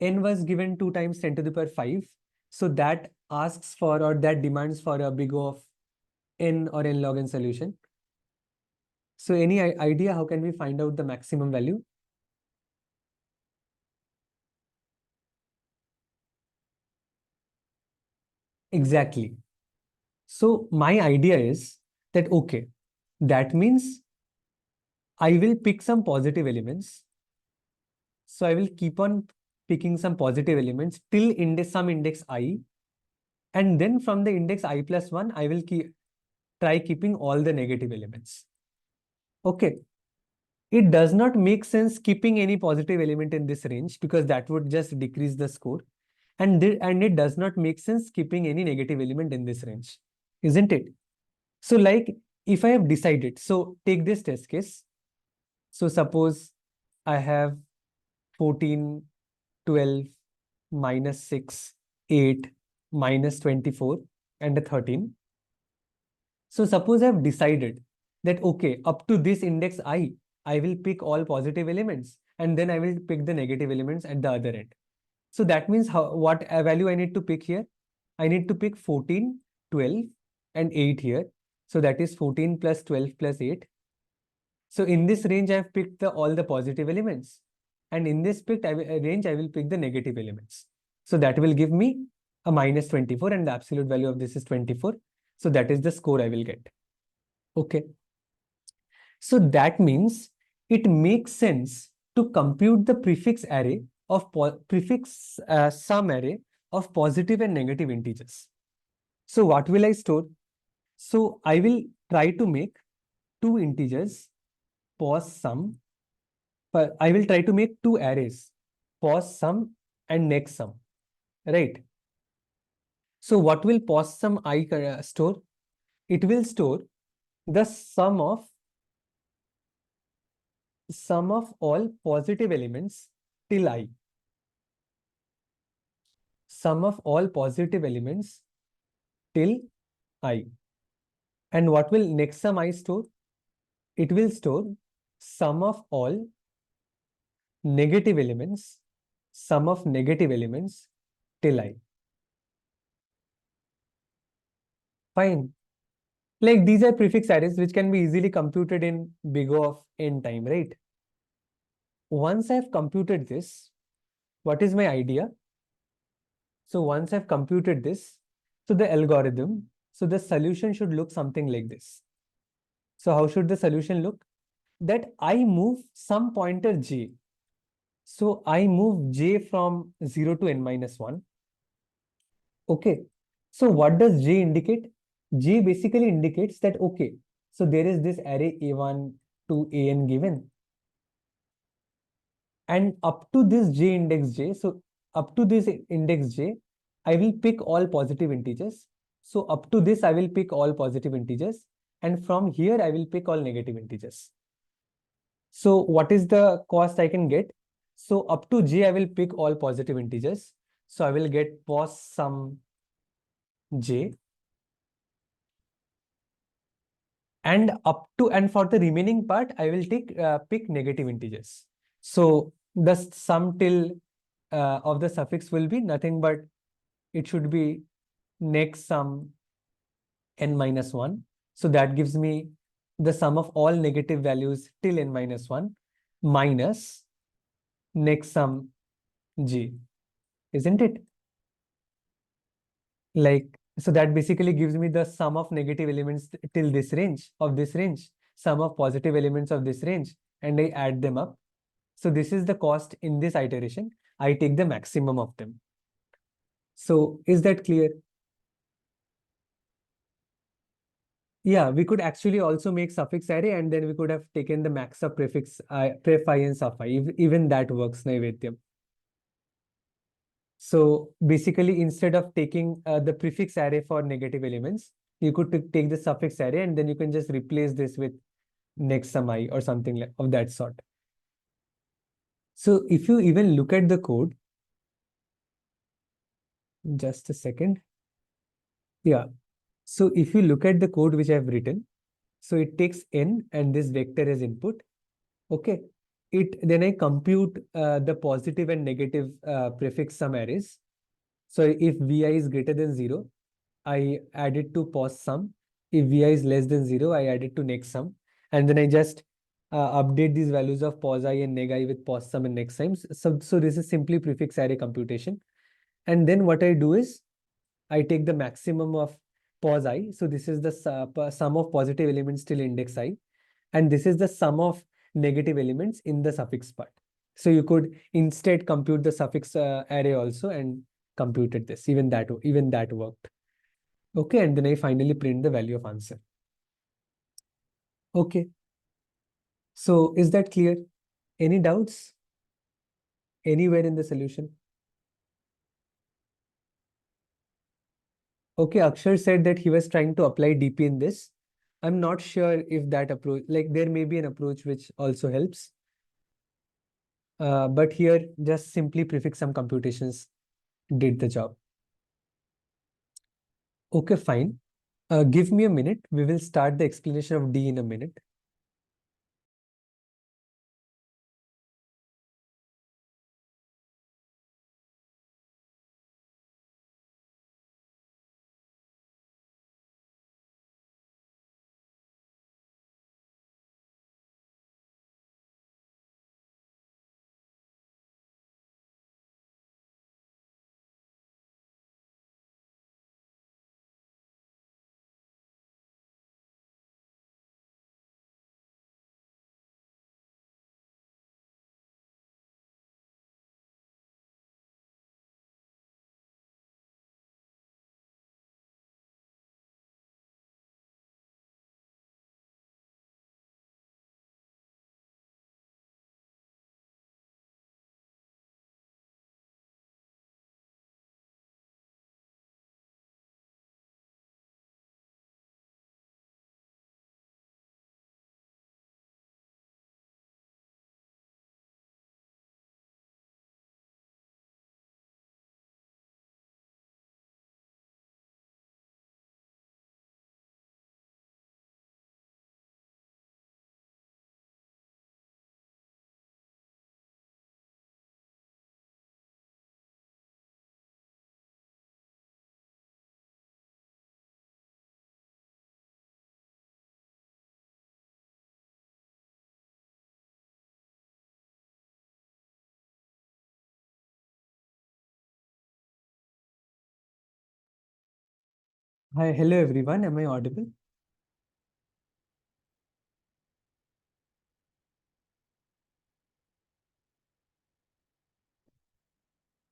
N was given 2 times 10 to the power 5. So that asks for, or that demands for a big O of n or n log n solution. So any idea how can we find out the maximum value? Exactly. So my idea is that, okay, that means I will pick some positive elements. So I will keep on picking some positive elements till some index I. And then from the index I plus 1, I will try keeping all the negative elements. Okay. It does not make sense keeping any positive element in this range because that would just decrease the score. And it does not make sense keeping any negative element in this range, isn't it? So like if I have decided, so take this test case. So suppose I have 14, 12, minus 6, 8, minus 24, and a 13. So suppose I've decided that, okay, up to this index I will pick all positive elements and then I will pick the negative elements at the other end. So that means what value I need to pick here? I need to pick 14, 12, and 8 here. So that is 14 plus 12 plus 8. So in this range, I have picked all the positive elements. And in this range, I will pick the negative elements. So that will give me a minus 24 and the absolute value of this is 24. So that is the score I will get. Okay. So that means it makes sense to compute the prefix array of sum array of positive and negative integers. So what will I store? So I will try to make two integers, pos sum. But I will try to make two arrays, pos sum and next sum, right? So what will pos sum I store? It will store the sum of all positive elements till I. Sum of all positive elements till I. And what will next sum I store? It will store sum of all negative elements, sum of negative elements till I. Fine. Like these are prefix arrays which can be easily computed in big O of n time, right? Once I've computed this, what is my idea? So once I've computed this, so the algorithm, so the solution should look something like this. So how should the solution look? That I move some pointer j. So I move j from 0 to n minus 1. Okay. So what does j indicate? J basically indicates that, okay, so there is this array a1 to an given. And up to this j index j, so up to this index j, I will pick all positive integers. So up to this, I will pick all positive integers. And from here, I will pick all negative integers. So what is the cost I can get? So up to j, I will pick all positive integers. So I will get pos sum j. And for the remaining part, I will pick negative integers. So the sum till of the suffix will be nothing but it should be next sum n minus 1. So that gives me the sum of all negative values till n minus 1 minus next sum g, isn't it? Like, so that basically gives me the sum of negative elements till this range, sum of positive elements of this range, and I add them up. So this is the cost in this iteration. I take the maximum of them. So is that clear? Yeah, we could actually also make suffix array and then we could have taken the max of prefix pref I and suff I. Even that works, Naivedyam. So basically, instead of taking the prefix array for negative elements, you could take the suffix array and then you can just replace this with next sum I or something like of that sort. So if you even look at the code, Just a second. Yeah. So if you look at the code which I've written, so it takes n and this vector as input. Okay. Then I compute the positive and negative prefix sum arrays. So if vi is greater than 0, I add it to pos sum. If vi is less than 0, I add it to next sum. And then I just update these values of pos I and neg I with pos sum and next sum. So this is simply prefix array computation. And then what I do is I take the maximum of pos I. So this is the sum of positive elements till index I. And this is the sum of negative elements in the suffix part. So you could instead compute the suffix array also and computed this. Even that worked. Okay, and then I finally print the value of answer. Okay, so is that clear? Any doubts anywhere in the solution? Okay, Akshar said that he was trying to apply DP in this. I'm not sure if that approach, like there may be an approach which also helps. But here just simply prefix some computations did the job. Okay, fine. Give me a minute. We will start the explanation of D in a minute. Hi, hello everyone. Am I audible?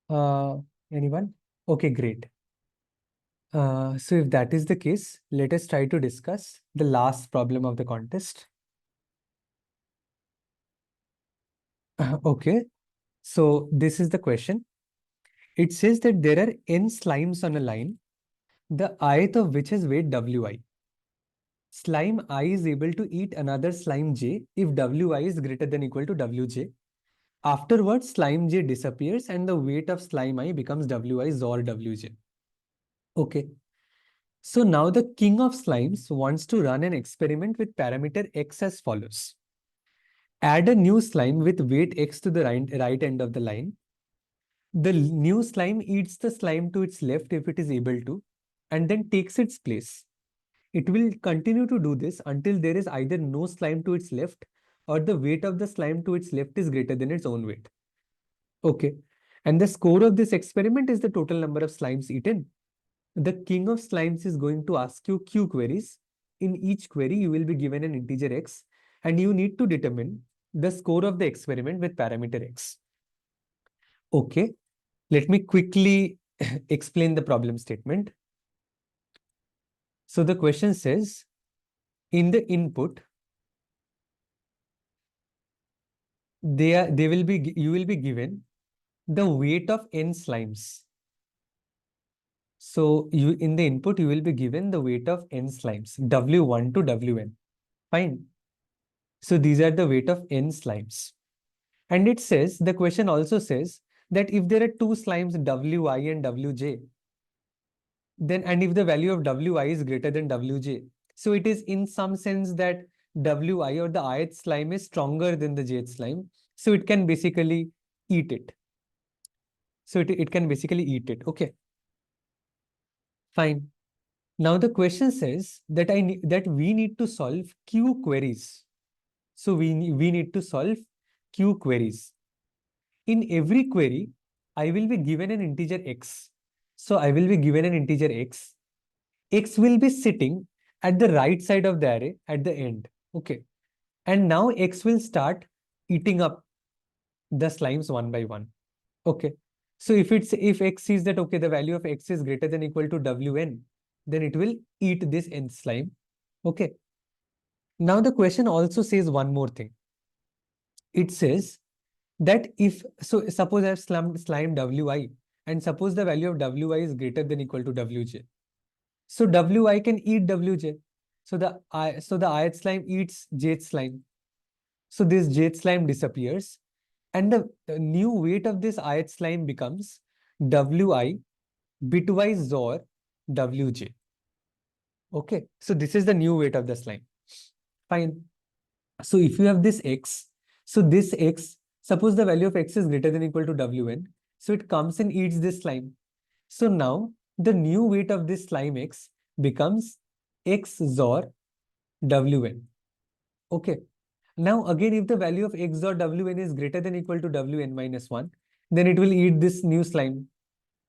Uh, Anyone? Okay, great. So if that is the case, let us try to discuss the last problem of the contest. Okay, so this is the question. It says that there are n slimes on a line, the ith of which has weight wi. Slime I is able to eat another slime j if wi is greater than equal to wj. Afterwards, slime j disappears and the weight of slime I becomes wi or wj. Okay. So now the king of slimes wants to run an experiment with parameter x as follows. Add a new slime with weight x to the right end of the line. The new slime eats the slime to its left if it is able to, and then takes its place. It will continue to do this until there is either no slime to its left or the weight of the slime to its left is greater than its own weight. Okay. And the score of this experiment is the total number of slimes eaten. The king of slimes is going to ask you Q queries. In each query, you will be given an integer x, and you need to determine the score of the experiment with parameter x. Okay, let me quickly explain the problem statement. So the question says, in the input, you will be given the weight of n slimes. So in the input, you will be given the weight of n slimes, w1 to wn. Fine. So these are the weight of n slimes. And it says, the question also says that if there are two slimes wi and wj, then and if the value of wi is greater than wj, so it is in some sense that wi or the ith slime is stronger than the jth slime, so it can basically eat it. So it can basically eat it. Okay, fine. Now the question says that that we need to solve q queries. So we need to solve q queries. In every query, I will be given an integer x. So I will be given an integer x. X will be sitting at the right side of the array at the end. Okay. And now X will start eating up the slimes one by one. Okay. So if X sees that, okay, the value of X is greater than equal to Wn, then it will eat this nth slime. Okay. Now the question also says one more thing. It says that if, so suppose I have slime Wi, and suppose the value of Wi is greater than equal to Wj. So Wi can eat Wj. So the ith slime eats jth slime. So this jth slime disappears, and the new weight of this ith slime becomes Wi bitwise XOR Wj. Okay, so this is the new weight of the slime. Fine. So if you have this x, so this x, suppose the value of x is greater than equal to Wn, so it comes and eats this slime. So now the new weight of this slime x becomes x XOR Wn. Okay. Now again, if the value of x XOR Wn is greater than equal to Wn minus 1, then it will eat this new slime.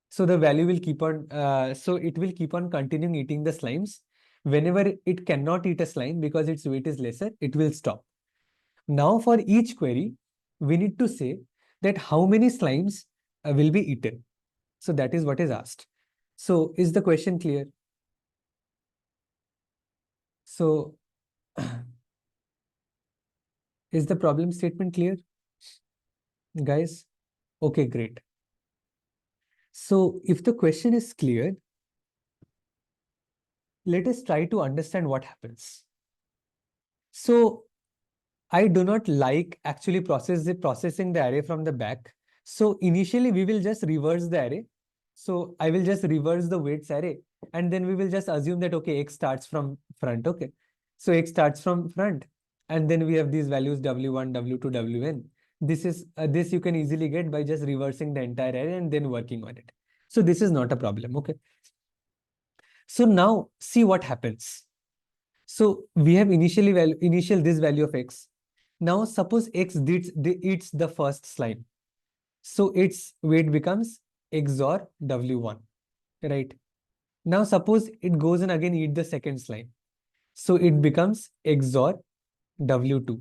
So the value will keep on, so it will keep on continuing eating the slimes. Whenever it cannot eat a slime because its weight is lesser, it will stop. Now for each query, we need to say that how many slimes will be eaten. So that is what is asked. So is the question clear? So is the problem statement clear, guys? Okay, great. So if the question is clear, let us try to understand what happens. So I do not like actually processing the array from the back. So initially we will just reverse the array. So I will just reverse the weights array, and then we will just assume that, okay, x starts from front. Okay. So x starts from front, and then we have these values w1, w2, wn. This you can easily get by just reversing the entire array and then working on it. So this is not a problem. Okay. So now see what happens. So we have initial this value of x. Now suppose x eats the first slime. So its weight becomes x XOR w1, right? Now suppose it goes and again eat the second slime. So it becomes x XOR w2.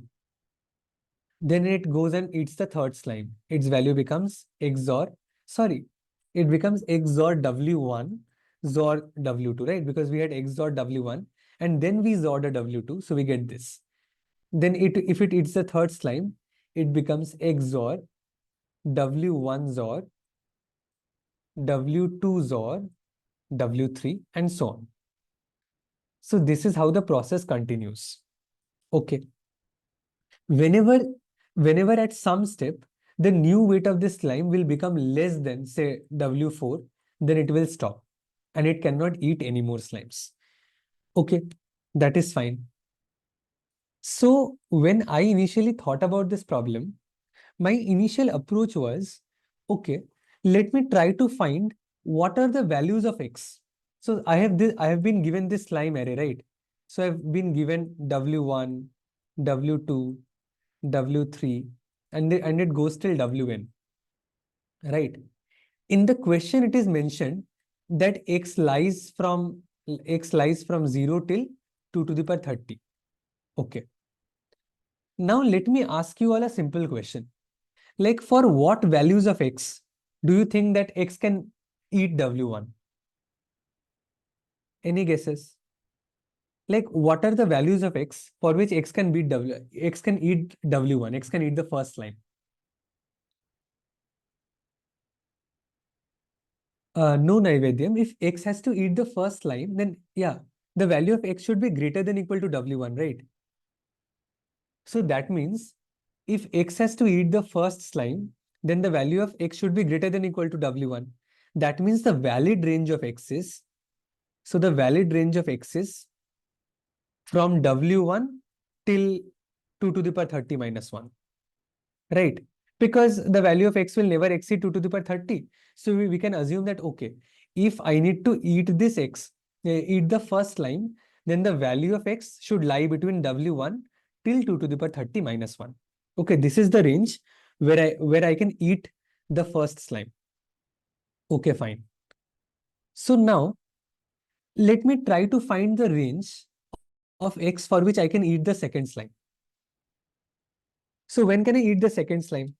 Then it goes and eats the third slime. Its value becomes it becomes x XOR w1 XOR w2, right? Because we had x XOR w1 and then we XOR the w2, so we get this. Then if it eats the third slime, it becomes x XOR w1 XOR w2 XOR w3 and so on. So this is how the process continues. Okay. Whenever at some step, the new weight of this slime will become less than, say, w4, then it will stop and it cannot eat any more slimes. Okay, that is fine. So when I initially thought about this problem, my initial approach was, okay, let me try to find what are the values of x. So I have been given this slime array, right? So I've been given w1, w2, w3, and it goes till wn, right? In the question, it is mentioned that x lies from 0 till 2 to the power 30. Okay. Now let me ask you all a simple question. Like, for what values of x do you think that x can eat w1? Any guesses? Like, what are the values of x for which x can eat w1, x can eat the first line? No, Naivedyam. If x has to eat the first line, then yeah, the value of x should be greater than equal to w1, right? So that means if x has to eat the first slime, then the value of x should be greater than equal to w1. That means the valid range of x is So the valid range of x is from W1 till 2 to the power 30 minus 1, right? Because the value of x will never exceed 2 to the power 30. So we can assume that, okay, if I need to eat this x, eat the first line, then the value of x should lie between W1 till 2 to the power 30 minus 1. Okay, this is the range where I can eat the first slime. Okay, fine. So now let me try to find the range of x for which I can eat the second slime. So when can I eat the second slime?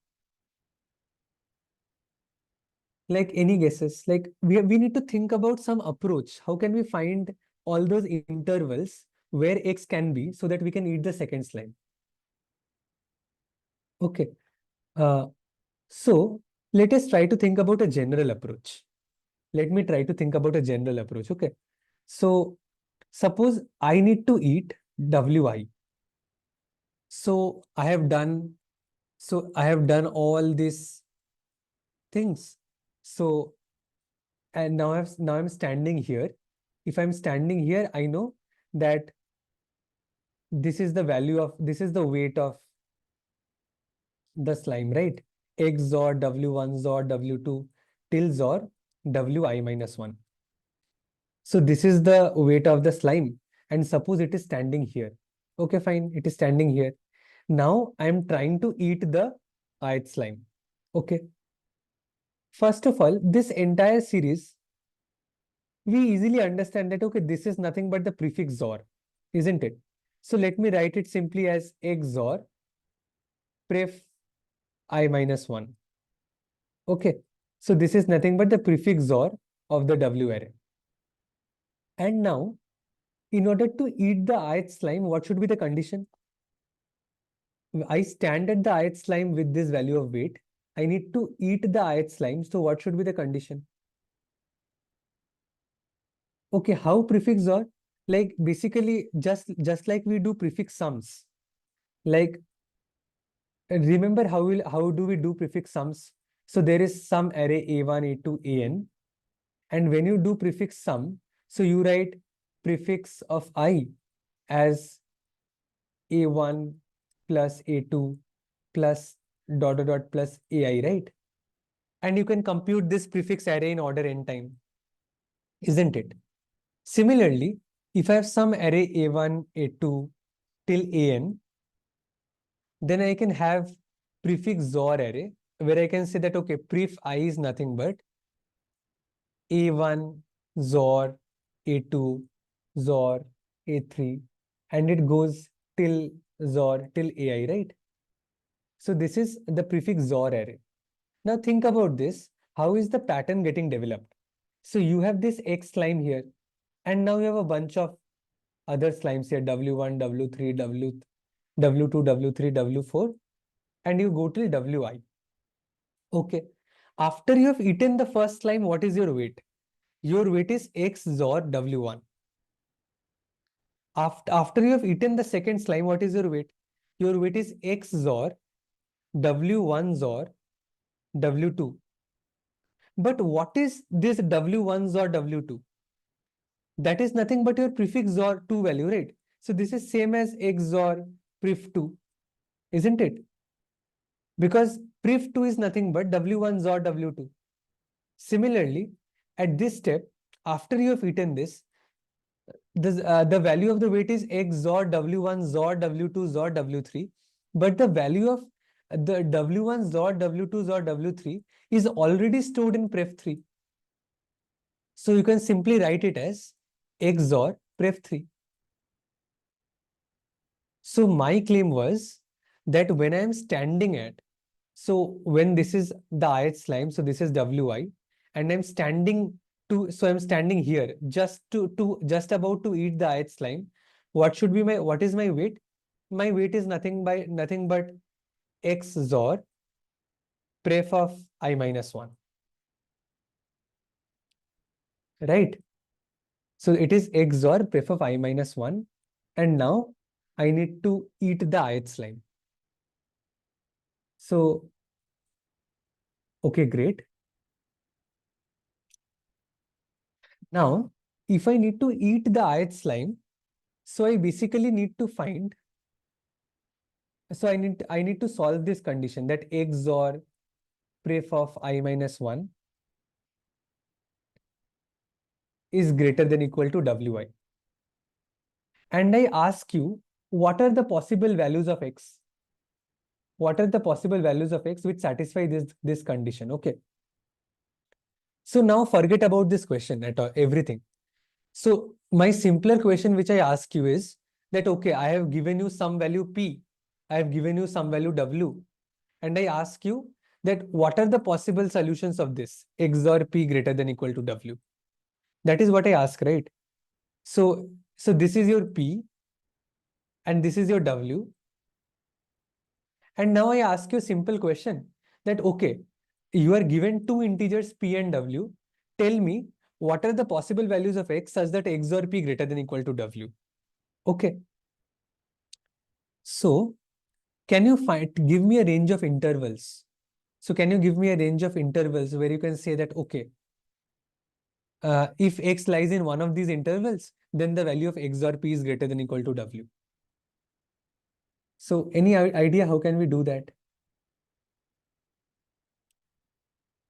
Like, any guesses? Like, we need to think about some approach. How can we find all those intervals where x can be so that we can eat the second slime? Okay. So let us try to think about a general approach. Let me try to think about a general approach. Okay. So suppose I need to eat Wi. So I have done all these things. So, and now I'm standing here. If I'm standing here, I know that this is the weight of the slime, right? X XOR W1 XOR W2 till XOR Wi minus 1. So this is the weight of the slime. And suppose it is standing here. Okay, fine. It is standing here. Now I'm trying to eat the ith slime. Okay. First of all, this entire series, we easily understand that, okay, this is nothing but the prefix XOR, isn't it? So let me write it simply as XOR pref I minus 1. Okay. So this is nothing but the prefix XOR of the W array. And now, in order to eat the ith slime, what should be the condition? I stand at the ith slime with this value of weight. I need to eat the ith slime. So what should be the condition? Okay, how prefix XOR? Like, basically just like we do prefix sums. Like, remember how do we do prefix sums? So there is some array A1, A2, AN. And when you do prefix sum, so you write prefix of I as A1 plus A2 plus dot dot dot plus AI, right? And you can compute this prefix array in order n time, isn't it? Similarly, if I have some array A1, A2 till AN, then I can have prefix XOR array where I can say that, okay, pref I is nothing but A1 XOR A2 XOR A3, and it goes till XOR till AI, right? So this is the prefix XOR array. Now think about this. How is the pattern getting developed? So you have this X slime here, and now you have a bunch of other slimes here, W1, W3, W2, W3, W4, and you go till Wi. Okay. After you have eaten the first slime, what is your weight? Your weight is X XOR W1. After you have eaten the second slime, what is your weight? Your weight is X XOR W1 XOR W2. But what is this W1 XOR W2? That is nothing but your prefix XOR 2 value, right? So this is same as X XOR pref2, isn't it? Because pref2 is nothing but W1 XOR W2. Similarly, at this step, after you have eaten this, the value of the weight is X XOR W1 XOR W2 XOR W3. But the value of the W1 XOR W2 XOR W3 is already stored in pref3. So you can simply write it as X XOR pref3. So my claim was that when I am standing at, so when this is the ith slime, so this is Wi, and I'm standing so I'm standing here just just about to eat the ith slime. What is my weight? My weight is nothing but X XOR pref of I minus 1, right? So it is X XOR pref of I minus 1, and now I need to eat the ith slime. So, okay, great. Now, if I need to eat the ith slime, so I basically need to find, so I need to solve this condition that XOR pref of I minus 1 is greater than equal to Wi. And I ask you, what are the possible values of X? What are the possible values of X which satisfy this condition? Okay. So now forget about this question at all, everything. So my simpler question which I ask you is that, okay, I have given you some value P, I have given you some value W, and I ask you that what are the possible solutions of this XOR P greater than equal to W? That is what I ask, right? So this is your P and this is your W. And now I ask you a simple question that, okay, you are given two integers P and W. Tell me what are the possible values of X such that XOR P greater than equal to W? Okay. So can you give me a range of intervals? So can you give me a range of intervals where you can say that, okay, if X lies in one of these intervals, then the value of XOR P is greater than equal to W. So any idea how can we do that?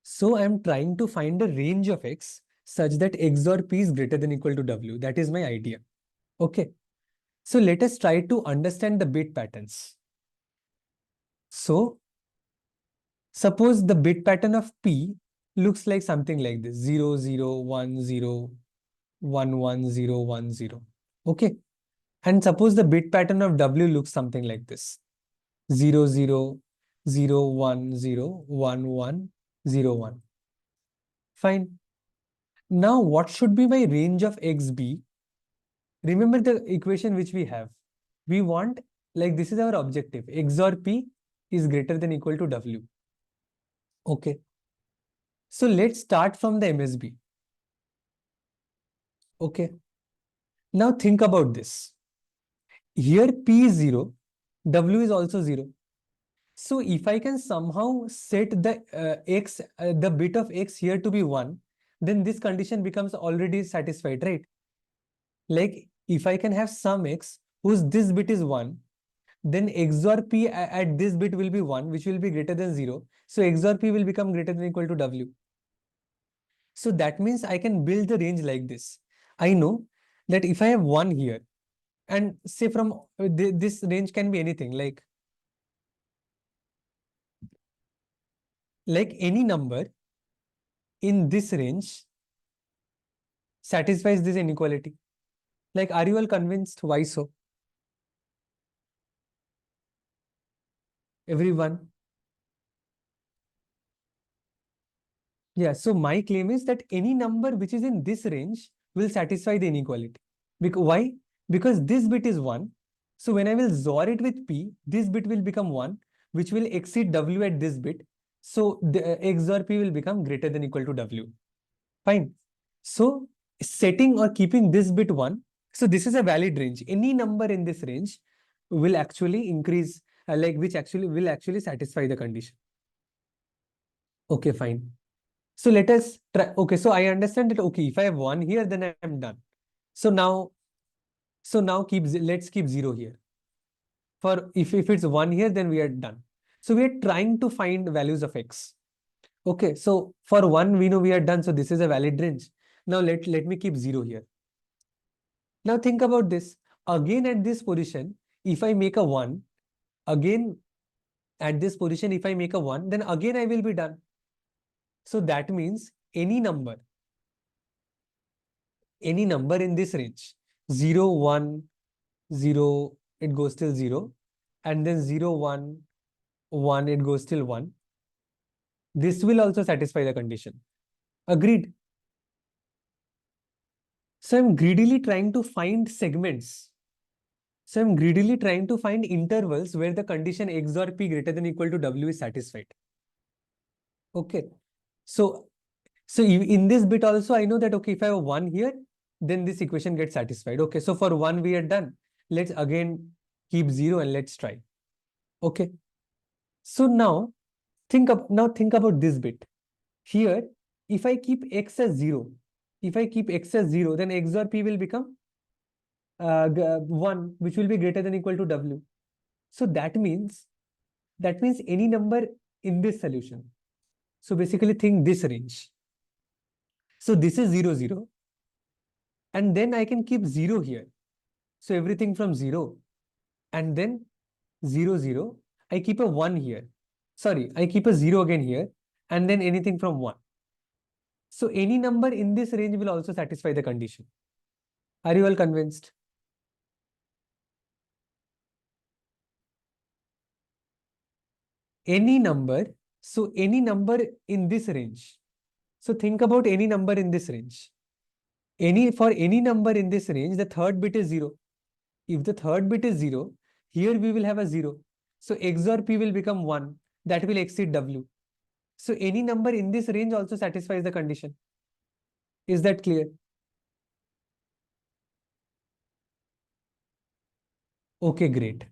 So I'm trying to find a range of X such that XOR P is greater than equal to W. That is my idea. Okay. So let us try to understand the bit patterns. So suppose the bit pattern of P looks like something like this: 0, 0, 1, 0, 1, 1, 0, 1, 0. Okay. And suppose the bit pattern of W looks something like this: 0, 0, 0, 1, 0, 1, 1, 0, 1. Fine. Now, what should be my range of X be? Remember the equation which we have. We want, like, this is our objective. XOR P is greater than equal to W. Okay. So let's start from the MSB. Okay. Now think about this. Here P is 0, W is also 0. So if I can somehow set the the bit of X here to be 1, then this condition becomes already satisfied, right? Like if I can have some X whose this bit is 1, then XOR P at this bit will be 1, which will be greater than 0. So XOR P will become greater than equal to W. So that means I can build the range like this. I know that if I have 1 here, and say from this range can be anything, like any number in this range satisfies this inequality. Like, are you all convinced? Why so? Everyone? Yeah, so my claim is that any number which is in this range will satisfy the inequality. Why? Because this bit is 1. So when I will XOR it with P, this bit will become 1, which will exceed W at this bit. So the XOR P will become greater than equal to W. Fine. So setting or keeping this bit 1. So this is a valid range. Any number in this range will actually increase, which actually will actually satisfy the condition. Okay, fine. So let us try. Okay, so I understand that, okay, if I have 1 here, then I am done. So now let's keep 0 here. For if it's 1 here, then we are done. So we are trying to find values of X. Okay, so for 1, we know we are done. So this is a valid range. Now let me keep 0 here. Now think about this. Again at this position, if I make a 1, again at this position, if I make a 1, then again I will be done. So that means any number in this range, 0, 1, 0, it goes till 0, and then 0, 1, 1, it goes till 1. This will also satisfy the condition. Agreed? So I'm greedily trying to find segments. So I'm greedily trying to find intervals where the condition XOR P greater than equal to W is satisfied. Okay. So in this bit also, I know that, okay, if I have 1 here, then this equation gets satisfied. Okay, so for 1, we are done. Let's again keep 0 and let's try. Okay. So now think about this bit. Here, if I keep X as 0, if I keep x as 0, then x or p will become 1, which will be greater than equal to w. So that means any number in this solution. So basically think this range. So this is 0, 0. And then I can keep 0 here. So everything from 0. And then 0, 0. I keep a 1 here. Sorry, I keep a 0 again here. And then anything from 1. So any number in this range will also satisfy the condition. Are you all convinced? Any number. So any number in this range. So think about any number in this range. For any number in this range, the third bit is 0. If the third bit is 0, here we will have a 0. So x or p will become 1. That will exceed w. So any number in this range also satisfies the condition. Is that clear? Okay, great.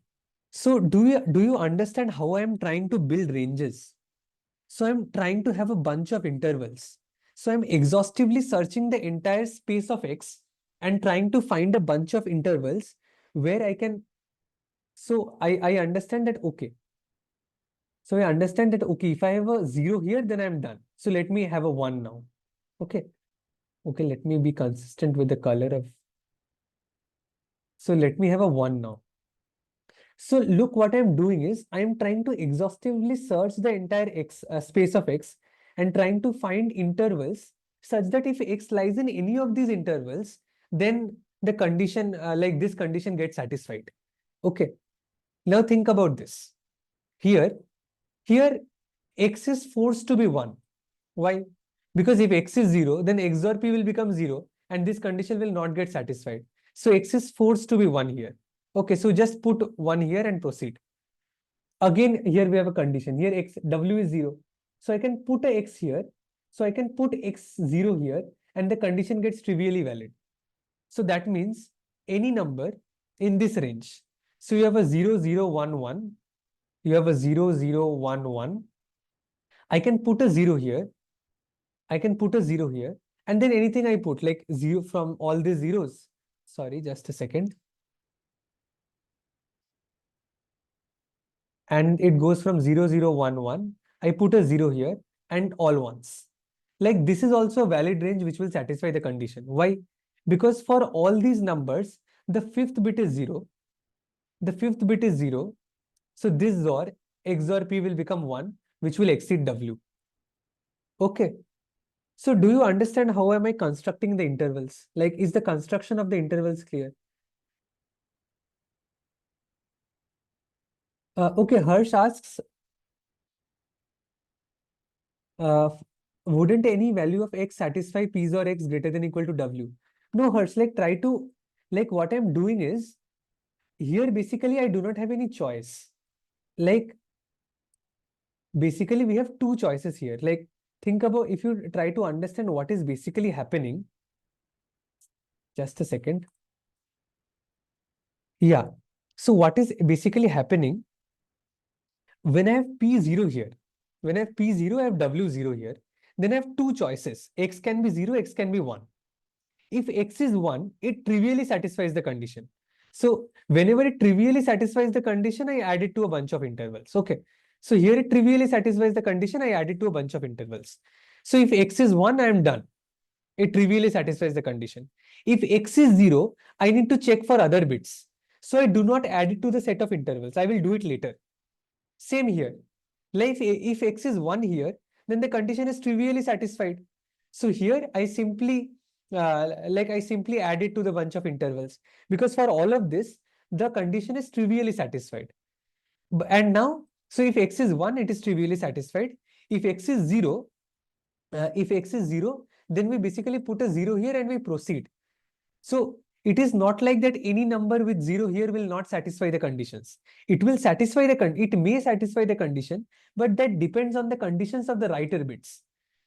So do you understand how I am trying to build ranges? So I'm trying to have a bunch of intervals. So I'm exhaustively searching the entire space of X and trying to find a bunch of intervals where I can. So I understand that, okay. So I understand that, okay, if I have a 0 here, then I'm done. So let me have a 1 now. Okay. Okay, let me be consistent with the color of. So let me have a 1 now. So look, what I'm doing is I'm trying to exhaustively search the entire X space of X and trying to find intervals such that if X lies in any of these intervals, then the condition like this condition gets satisfied. Okay. Now think about this. Here X is forced to be 1. Why? Because if X is 0, then X or P will become 0 and this condition will not get satisfied. So X is forced to be 1 here. Okay, so just put 1 here and proceed. Again, here we have a condition. Here w is 0. So I can put a x here. So I can put x0 here and the condition gets trivially valid. So that means any number in this range. So you have a 0, 0, 1, 1. You have a 0, 0, 1, 1. I can put a 0 here. I can put a 0 here. And then anything I put, like 0 from all these zeros. Sorry, just a second. And it goes from 0, 0, 1, 1. I put a 0 here and all ones. Like this is also a valid range which will satisfy the condition. Why? Because for all these numbers, the fifth bit is 0. The fifth bit is 0. So this XOR, X or P will become 1, which will exceed W. Okay. So do you understand how am I constructing the intervals? Like, is the construction of the intervals clear? Okay, Harsh asks, wouldn't any value of X satisfy P's or X greater than equal to W? No, Harsh, like try to, like what I'm doing is, here basically I do not have any choice. Like, basically we have two choices here. Like, think about, if you try to understand what is basically happening, just a second. Yeah. So what is basically happening when I have P0 here? When I have P0, I have W0 here. Then I have two choices. X can be 0, X can be 1. If X is 1, it trivially satisfies the condition. So whenever it trivially satisfies the condition, I add it to a bunch of intervals. Okay. So here it trivially satisfies the condition, I add it to a bunch of intervals. So if X is 1, I am done. It trivially satisfies the condition. If X is 0, I need to check for other bits. So I do not add it to the set of intervals. I will do it later. Same here. Like if X is 1 here, then the condition is trivially satisfied. So here I simply add it to the bunch of intervals, because for all of this, the condition is trivially satisfied. And now, so if X is 1, it is trivially satisfied. If X is 0, then we basically put a 0 here and we proceed. So it is not like that any number with 0 here will not satisfy the conditions. It will satisfy it may satisfy the condition, but that depends on the conditions of the writer bits.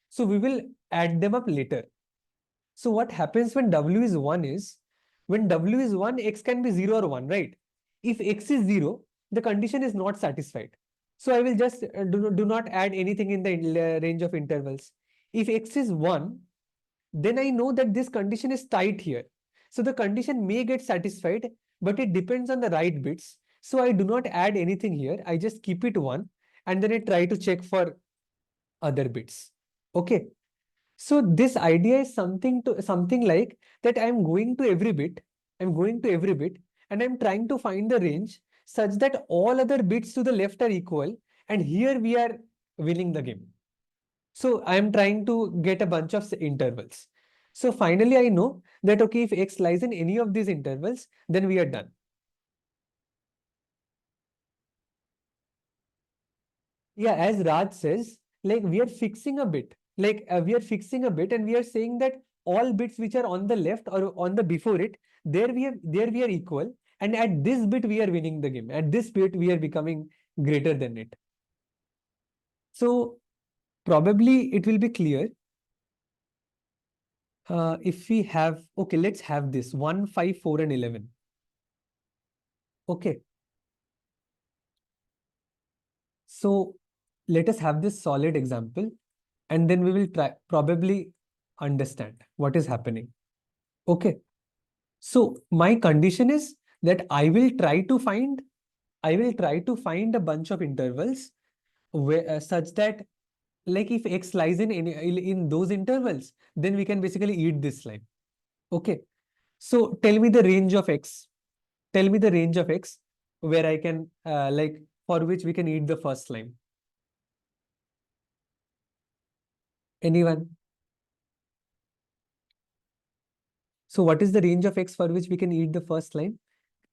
So we will add them up later. So what happens when W is 1 is, when W is 1, X can be 0 or 1, right? If X is 0, the condition is not satisfied. So I will just do not add anything in the range of intervals. If X is 1, then I know that this condition is tight here. So the condition may get satisfied, but it depends on the right bits. So I do not add anything here. I just keep it 1 and then I try to check for other bits. Okay. So this idea is something like that I'm going to every bit. I'm going to every bit and I'm trying to find the range such that all other bits to the left are equal. And here we are winning the game. So I'm trying to get a bunch of intervals. So finally, I know that, okay, if X lies in any of these intervals, then we are done. Yeah, as Raj says, like we are fixing a bit, we are fixing a bit and we are saying that all bits which are on the left or on the before it, there we are equal. And at this bit, we are winning the game. At this bit, we are becoming greater than it. So probably it will be clear. If we have, okay, let's have this 1, 5, 4, and 11. Okay. So let us have this solid example and then we will probably understand what is happening. Okay. So my condition is that I will try to find a bunch of intervals where such that, like, if X lies in those intervals, then we can basically eat this line. Okay. So tell me the range of X. Tell me the range of X where I can for which we can eat the first line. Anyone? So what is the range of X for which we can eat the first line?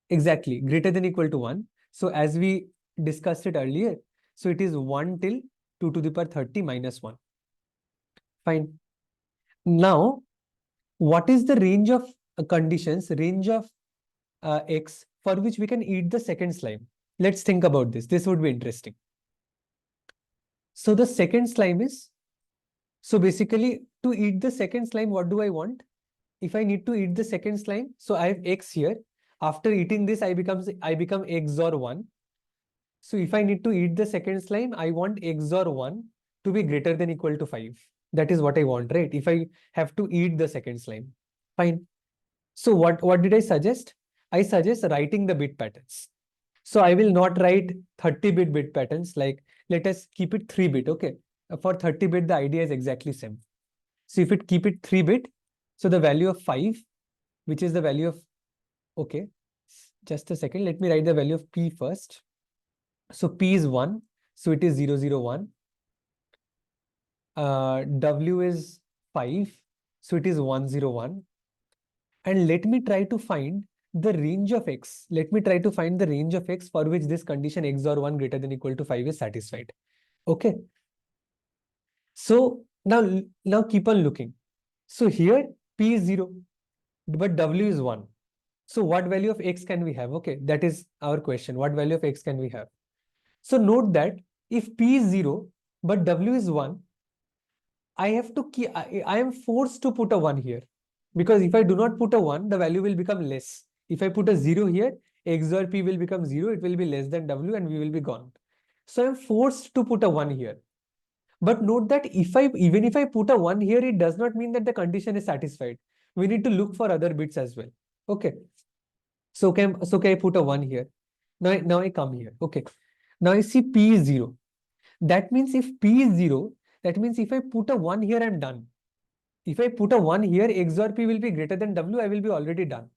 Exactly, greater than equal to 1. So as we discussed it earlier, so it is 1 till 2 to the power 30 minus 1. Fine. Now, what is the range of conditions, range of X for which we can eat the second slime? Let's think about this. This would be interesting. So the second slime is, so basically to eat the second slime, what do I want? If I need to eat the second slime, so I have X here. After eating this, I become XOR 1. So if I need to eat the second slime, I want XOR 1 to be greater than equal to 5. That is what I want, right? If I have to eat the second slime. Fine. So what did I suggest? I suggest writing the bit patterns. So I will not write 30-bit bit patterns. Like, let us keep it 3-bit. Okay. For 30-bit, the idea is exactly same. So if it keep it 3-bit, so the value of 5, which is the value of, okay, just a second. Let me write the value of P first. So P is 1. So it is 0, 0, 1. W is 5. So it is 1, 0, 1. And let me try to find the range of X. Let me try to find the range of X for which this condition XOR 1 greater than equal to 5 is satisfied. Okay. So now keep on looking. So here P is 0, but W is 1. So what value of X can we have? Okay, that is our question. What value of X can we have? So note that if P is 0, but W is 1, I have to keep, I am forced to put a 1 here. Because if I do not put a 1, the value will become less. If I put a 0 here, XOR P will become 0, it will be less than W and we will be gone. So I'm forced to put a 1 here. But note that even if I put a 1 here, it does not mean that the condition is satisfied. We need to look for other bits as well. Okay. So can I put a 1 here? Now I come here. Okay. Now I see P is 0. That means if P is 0, that means if I put a 1 here, I'm done. If I put a 1 here, XOR P will be greater than W, I will be already done.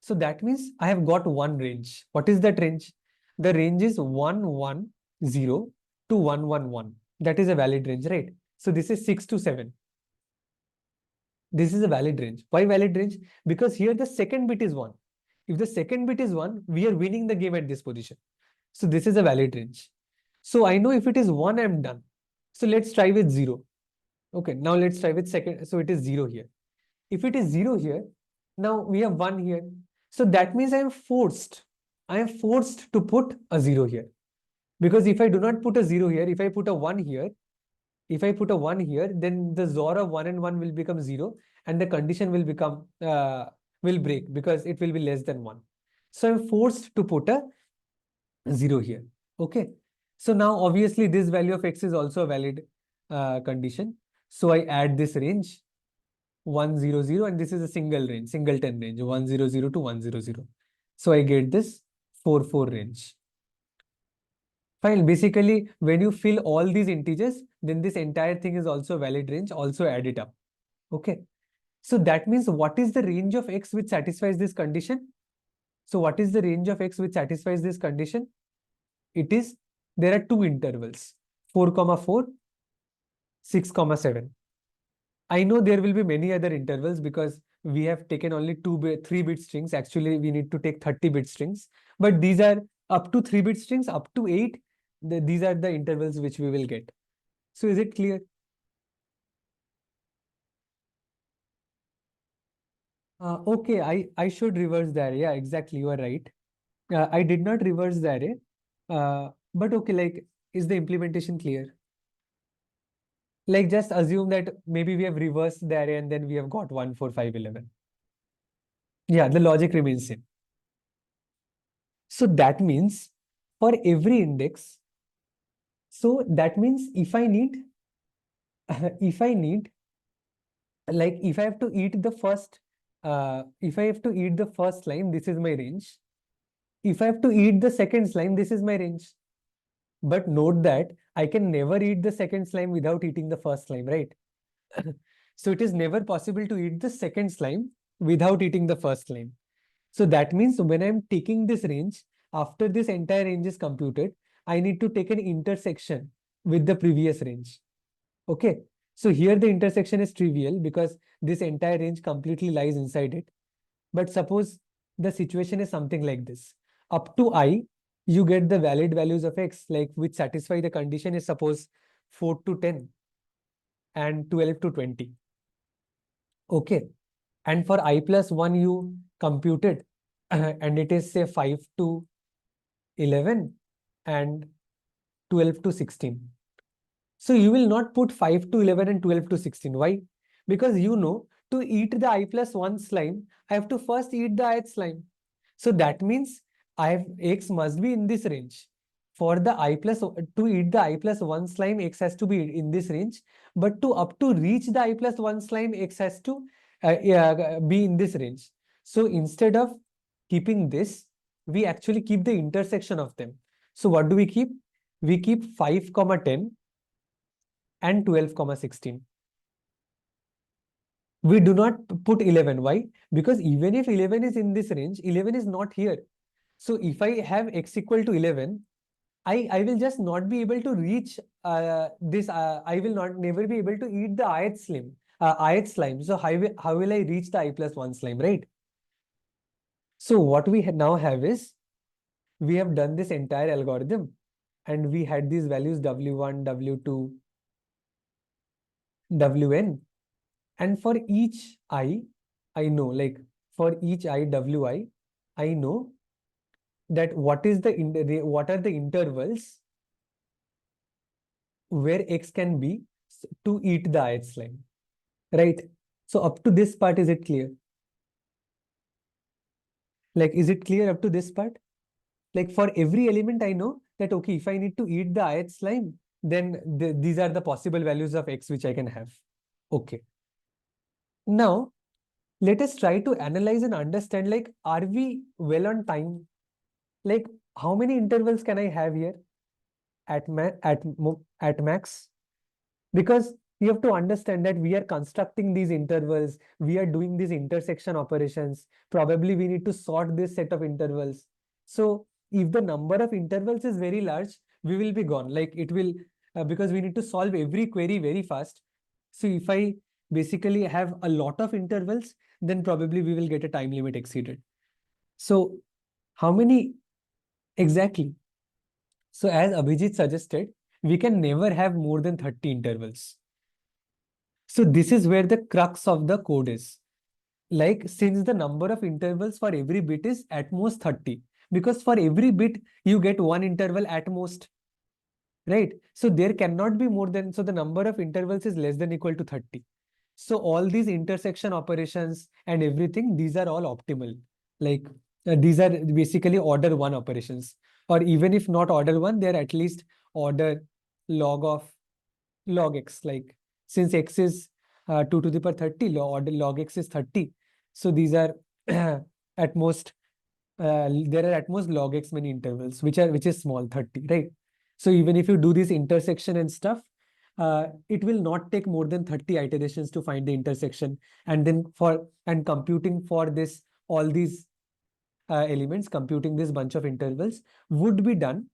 So that means I have got one range. What is that range? The range is 1, 1, 0 to 1, 1, 1. That is a valid range, right? So this is 6 to 7. This is a valid range. Why valid range? Because here the second bit is 1. If the second bit is 1, we are winning the game at this position. So this is a valid range. So I know if it is 1, I'm done. So let's try with 0. Okay, now let's try with second. So it is 0 here. If it is 0 here, now we have 1 here. So that means I am forced to put a 0 here. Because if I do not put a 0 here, if I put a 1 here, then the XOR of 1 and 1 will become 0 and the condition will become, will break because it will be less than 1. So I'm forced to put a 0 here. Okay. So now obviously this value of X is also a valid condition. So I add this range. 100, and this is a single range, singleton range, 100 to 100. So I get this 44 range. Fine. Basically, when you fill all these integers, then this entire thing is also valid range, also add it up. Okay. So that means what is the range of x which satisfies this condition? So what is the range of x which satisfies this condition? It is, there are two intervals, 4,4, 6,7. I know there will be many other intervals because we have taken only 3-bit strings. Actually, we need to take 30-bit strings. But these are up to 3-bit strings, up to 8. These are the intervals which we will get. So is it clear? Okay, I should reverse the array. Yeah, exactly. You are right. I did not reverse the array. But okay, like, is the implementation clear? Like, just assume that maybe we have reversed the array and then we have got 1, 4, 5, 11. Yeah, the logic remains same. So that means for every index, so that means if I need, if I need, like, if I have to eat the first, if I have to eat the first line, this is my range. If I have to eat the second slime, this is my range. But note that I can never eat the second slime without eating the first slime, right? So it is never possible to eat the second slime without eating the first slime. So that means when I'm taking this range, after this entire range is computed, I need to take an intersection with the previous range. Okay. So here the intersection is trivial because this entire range completely lies inside it. But suppose the situation is something like this. Up to I, you get the valid values of x, like which satisfy the condition is suppose 4 to 10 and 12 to 20. Okay. And for I plus 1, you compute it and it is say 5 to 11 and 12 to 16. So you will not put 5 to 11 and 12 to 16. Why? Because you know to eat the I plus 1 slime, I have to first eat the ith slime. So that means x must be in this range. For the I plus to eat the I plus 1 slime, x has to be in this range. But to up to reach the I plus 1 slime, x has to be in this range. So instead of keeping this, we actually keep the intersection of them. So what do we keep? We keep 5, 10 and 12, 16. We do not put 11. Why? Because even if 11 is in this range, 11 is not here. So if I have x equal to 11, I will just not be able to reach this. I will not never be able to eat the ith slime. So how will I reach the I plus 1 slime, right? So what we now have is, we have done this entire algorithm and we had these values w1, w2, wn. And for each I know, like for each wi, I know that what are the intervals where x can be to eat the ith slime, right? So up to this part, is it clear? Like, is it clear up to this part? Like for every element, I know that, okay, if I need to eat the ith slime, then these are the possible values of x which I can have. Okay. Now, let us try to analyze and understand, like, are we well on time? Like, how many intervals can I have here at max? Because you have to understand that we are constructing these intervals, we are doing these intersection operations. Probably we need to sort this set of intervals. So if the number of intervals is very large, we will be gone. Like it will, because we need to solve every query very fast. So if I basically have a lot of intervals, then probably we will get a time limit exceeded. So how many exactly? So as Abhijit suggested, we can never have more than 30 intervals. So this is where the crux of the code is. Like, since the number of intervals for every bit is at most 30, because for every bit you get one interval at most, right? So there cannot be more than, so the number of intervals is less than equal to 30. So all these intersection operations and everything, these are all optimal. Like these are basically order 1 operations, or even if not order 1, they're at least order log of log x. Like since x is 2 to the power 30, log x is 30. So these are at most, there are at most log x many intervals, which is small, 30, right? So even if you do this intersection and stuff, it will not take more than 30 iterations to find the intersection. And then computing for this, all these elements, computing this bunch of intervals would be done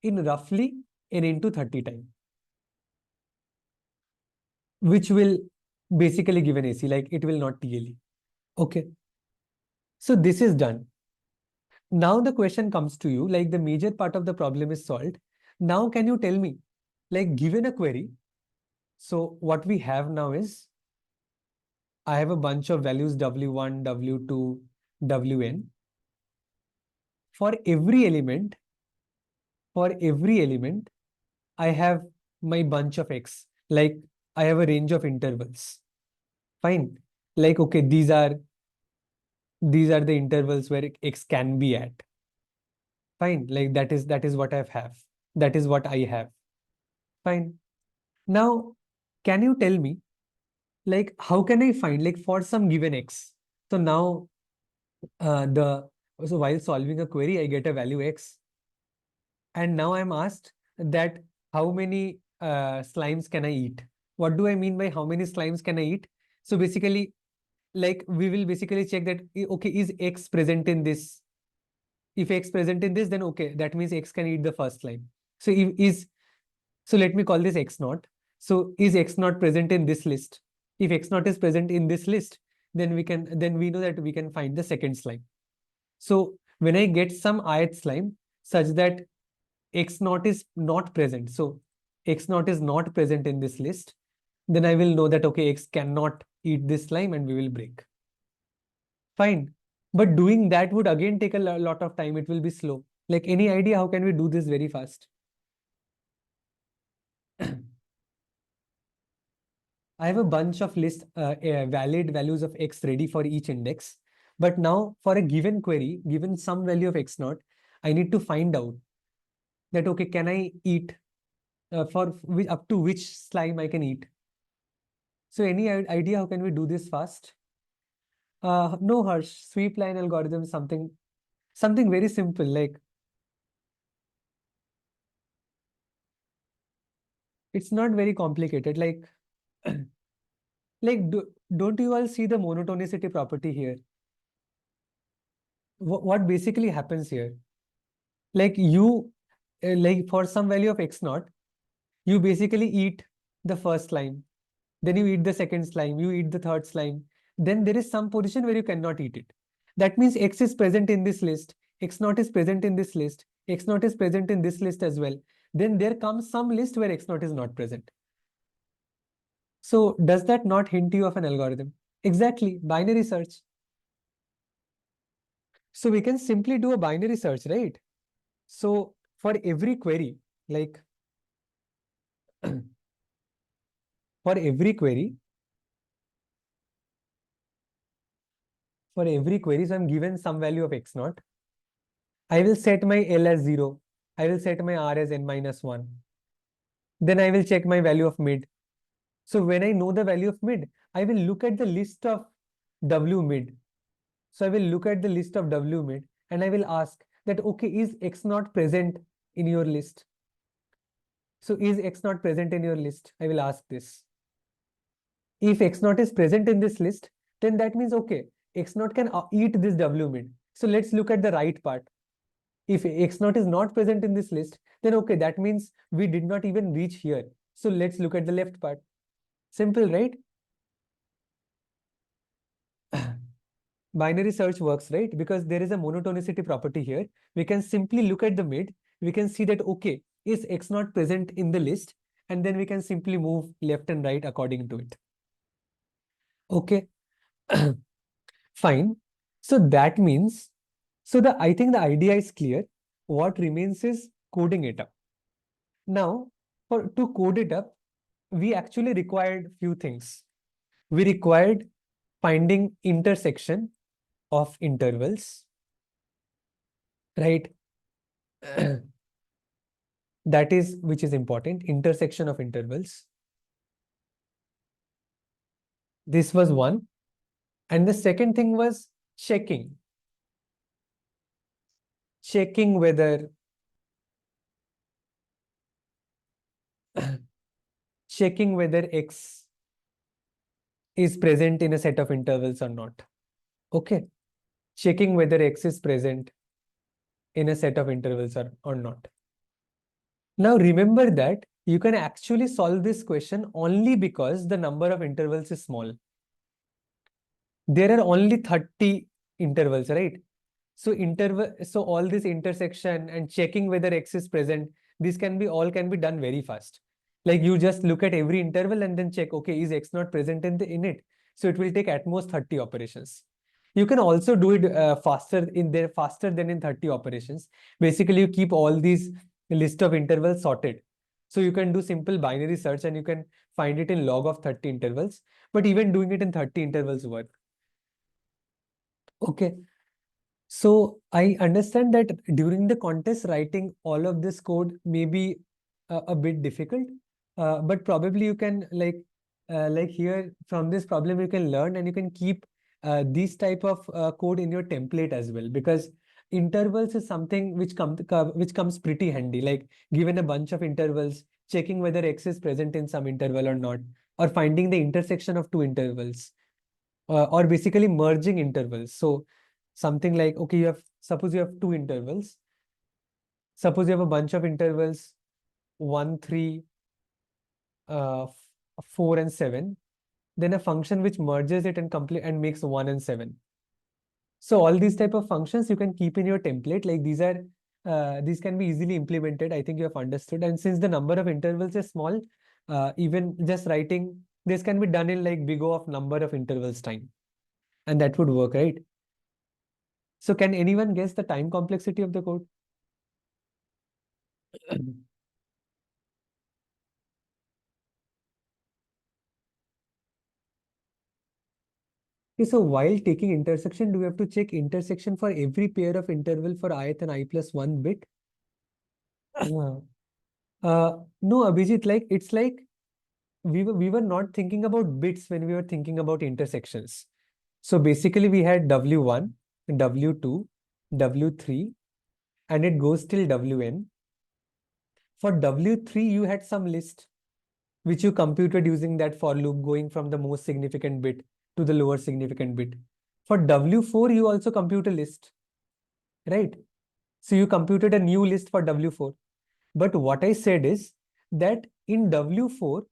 in roughly n into 30 time, which will basically give an AC, like it will not TLE. Okay. So this is done. Now the question comes to you, like the major part of the problem is solved. Now can you tell me, like given a query, so what we have now is, I have a bunch of values w1, w2, wn. For every element, I have my bunch of x. Like I have a range of intervals. Fine. Like, okay, these are the intervals where x can be at. Fine. Like that is what I have. That is what I have. Fine. Now, can you tell me, like, how can I find, like, for some given x? So now, so while solving a query, I get a value x. And now I'm asked that how many slimes can I eat? What do I mean by how many slimes can I eat? So basically, like, we will basically check that, okay, is x present in this? If x present in this, then okay, that means x can eat the first slime. So so let me call this x naught. So is x naught present in this list? If x naught is present in this list, then we know that we can find the second slime. So when I get some ith slime such that x naught is not present, so x naught is not present in this list, then I will know that okay, x cannot eat this slime and we will break. Fine. But doing that would again take a lot of time. It will be slow. Like, any idea how can we do this very fast? I have a bunch of valid values of x ready for each index. But now for a given query, given some value of x naught, I need to find out that, okay, can I eat up to which slime I can eat? So any idea how can we do this fast? No, Harsh, sweep line algorithm, something very simple, like it's not very complicated. Like, like don't you all see the monotonicity property here? What basically happens here? Like like for some value of x naught, you basically eat the first slime, then you eat the second slime, you eat the third slime, then there is some position where you cannot eat it. That means x is present in this list, x naught is present in this list, x naught is present in this list as well. Then there comes some list where x naught is not present. So does that not hint you of an algorithm? Exactly, binary search. So we can simply do a binary search, right? So for every query, like for every query, so I'm given some value of x naught. I will set my L as 0. I will set my R as n minus 1. Then I will check my value of mid. So when I know the value of mid, I will look at the list of W mid. So I will look at the list of W mid and I will ask that, okay, is x naught present in your list? So is x naught present in your list? I will ask this. If x naught is present in this list, then that means, okay, x naught can eat this W mid. So let's look at the right part. If x naught is not present in this list, then okay, that means we did not even reach here. So let's look at the left part. Simple, right? Binary search works, right? Because there is a monotonicity property here. We can simply look at the mid. We can see that, okay, is x naught present in the list? And then we can simply move left and right according to it. Okay, fine. So that means, I think the idea is clear. What remains is coding it up. Now, to code it up, we actually required few things. We required finding intersection of intervals, right? That is, which is important, intersection of intervals. This was one. And the second thing was checking. Checking whether checking whether X is present in a set of intervals or not. Okay. Checking whether X is present in a set of intervals or not. Now remember that you can actually solve this question only because the number of intervals is small. There are only 30 intervals, right? So all this intersection and checking whether X is present, this can be done very fast. Like you just look at every interval and then check, okay, is X not present in it? So it will take at most 30 operations. You can also do it faster than in 30 operations. Basically, you keep all these list of intervals sorted. So you can do simple binary search and you can find it in log of 30 intervals. But even doing it in 30 intervals work. Okay. So I understand that during the contest, writing all of this code may be a bit difficult, but probably you can like here from this problem you can learn and you can keep these type of code in your template as well, because intervals is something which comes pretty handy. Like given a bunch of intervals, checking whether X is present in some interval or not, or finding the intersection of two intervals, or basically merging intervals. So something like, okay, suppose you have two intervals. Suppose you have a bunch of intervals, 1, 3, 4, and 7. Then a function which merges it and complete and makes 1 and 7. So all these type of functions you can keep in your template. Like these can be easily implemented. I think you have understood. And since the number of intervals is small, even just writing this can be done in like big O of number of intervals time, and that would work, right? So can anyone guess the time complexity of the code? Okay, so while taking intersection, do we have to check intersection for every pair of interval for ith and I plus 1 bit? No, Abhijit, like it's like we were not thinking about bits when we were thinking about intersections. So basically we had W1, W2, W3, and it goes till Wn. For W3, you had some list which you computed using that for loop going from the most significant bit to the lower significant bit. For W4, you also compute a list, right? So you computed a new list for W4. But what I said is that in W4,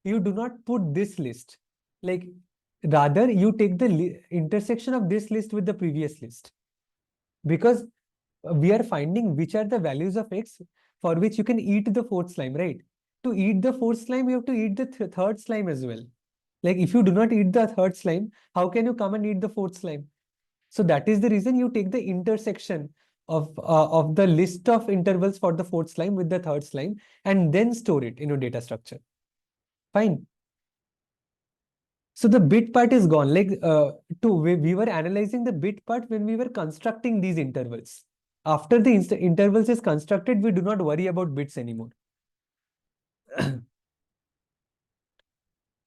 you do not put this list. Like rather, you take the intersection of this list with the previous list. Because we are finding which are the values of X for which you can eat the fourth slime, right? To eat the fourth slime, you have to eat the third slime as well. Like if you do not eat the third slime, how can you come and eat the fourth slime? So that is the reason you take the intersection of the list of intervals for the fourth slime with the third slime and then store it in your data structure. Fine. So the bit part is gone. Like we were analyzing the bit part when we were constructing these intervals. After the intervals is constructed, we do not worry about bits anymore.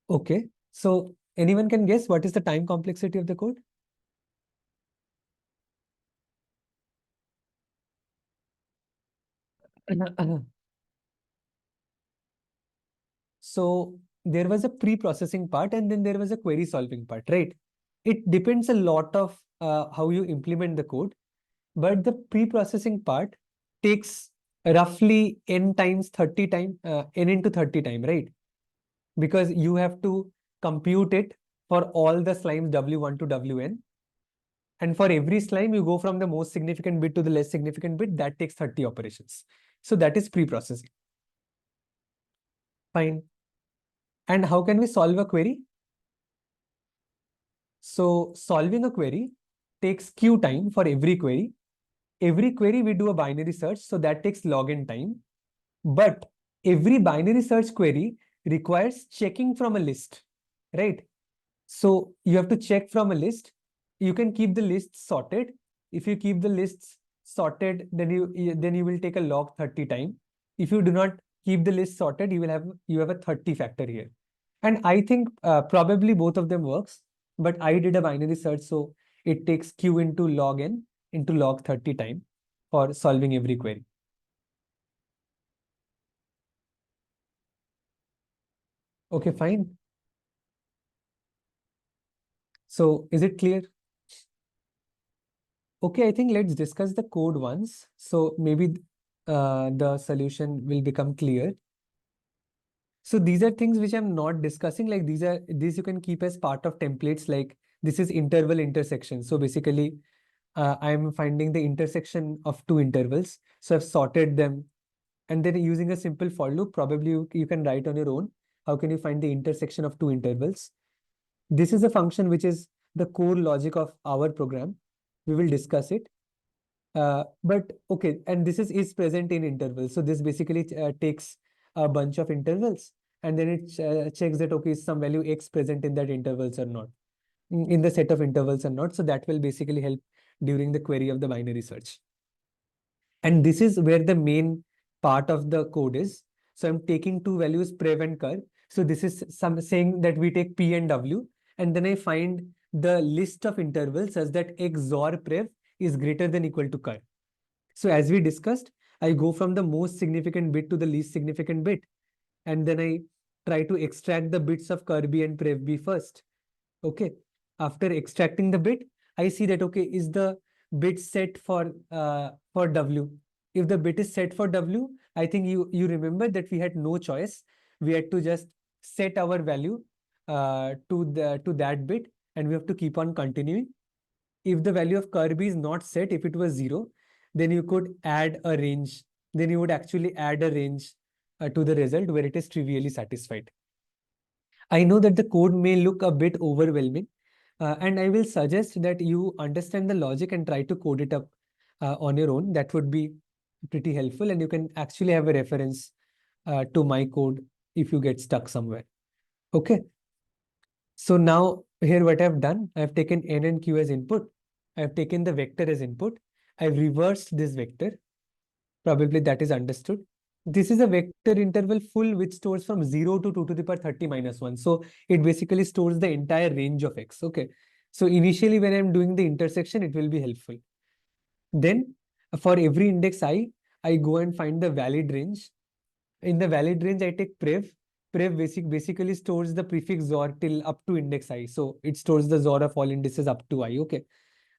Okay. So anyone can guess what is the time complexity of the code? So there was a pre-processing part and then there was a query solving part, right? It depends a lot of how you implement the code, but the pre-processing part takes roughly n times 30 time, n into 30 time, right? Because you have to compute it for all the slimes W1 to Wn. And for every slime, you go from the most significant bit to the less significant bit. That takes 30 operations. So that is pre-processing. Fine. And how can we solve a query? So solving a query takes queue time for every query. Every query we do a binary search, so that takes log n time. But every binary search query requires checking from a list, right? So you have to check from a list. You can keep the lists sorted. If you keep the lists sorted, then you will take a log 30 time. If you do not keep the list sorted, you have a 30 factor here. And I think probably both of them works, but I did a binary search, so it takes q into log n into log 30 time for solving every query. Okay, fine. So is it clear? Okay, I think let's discuss the code once. So maybe the solution will become clear. So these are things which I'm not discussing. Like these you can keep as part of templates. Like this is interval intersection. So basically, I'm finding the intersection of two intervals. So I've sorted them, and then using a simple for loop, probably you can write on your own. How can you find the intersection of two intervals? This is a function which is the core logic of our program. We will discuss it. But okay, and this is present in intervals. So this basically takes a bunch of intervals, and then it checks that okay, is some value x present in that intervals or not, in the set of intervals or not. So that will basically help during the query of the binary search. And this is where the main part of the code is. So I'm taking two values, prev and cur. So this is some saying that we take p and w, and then I find the list of intervals such that x XOR prev is greater than equal to cur. So as we discussed, I go from the most significant bit to the least significant bit, and then I try to extract the bits of cur b and prev b first. Okay. After extracting the bit, I see that okay, is the bit set for w. If the bit is set for w, I think you remember that we had no choice. We had to just set our value to that bit, and we have to keep on continuing. If the value of Kirby is not set, if it was 0, then you could add a range. Then you would actually add a range to the result where it is trivially satisfied. I know that the code may look a bit overwhelming, and I will suggest that you understand the logic and try to code it up on your own. That would be pretty helpful, and you can actually have a reference to my code if you get stuck somewhere. Okay. So now here what I've done, I've taken n and q as input. I've taken the vector as input. I've reversed this vector. Probably that is understood. This is a vector interval full which stores from 0 to 2 to the power 30 minus 1. So it basically stores the entire range of x. Okay. So initially when I'm doing the intersection, it will be helpful. Then for every index I go and find the valid range. In the valid range, I take prev. Prev basically stores the prefix XOR till up to index I. So it stores the XOR of all indices up to I. Okay.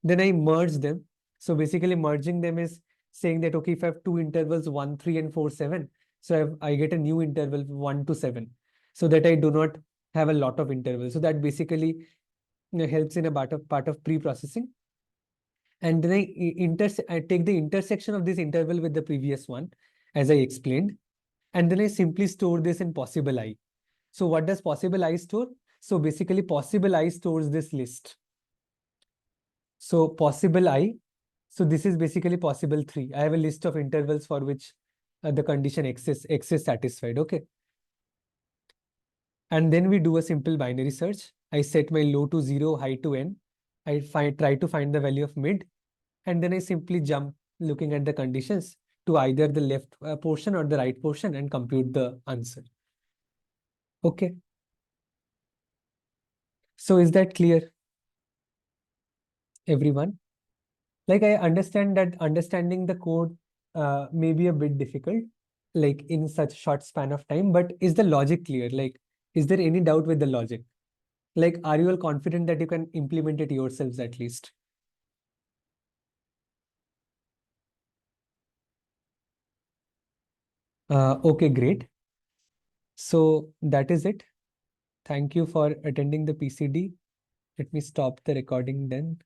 Then I merge them. So basically merging them is saying that, okay, if I have two intervals, 1, 3 and 4, 7. So I get a new interval 1 to 7 so that I do not have a lot of intervals. So that basically helps in a part of pre-processing. And then I take the intersection of this interval with the previous one, as I explained. And then I simply store this in possible I. So what does possible I store? So basically possible I stores this list. So possible I, so this is basically possible 3. I have a list of intervals for which the condition x is satisfied. Okay. And then we do a simple binary search. I set my low to 0, high to n. I try to find the value of mid, and then I simply jump looking at the conditions to either the left portion or the right portion and compute the answer. Okay. So is that clear, everyone? Like I understand that understanding the code may be a bit difficult, like in such short span of time, but is the logic clear? Like, is there any doubt with the logic? Like, are you all confident that you can implement it yourselves at least? Okay, great. So that is it. Thank you for attending the PCD. Let me stop the recording then.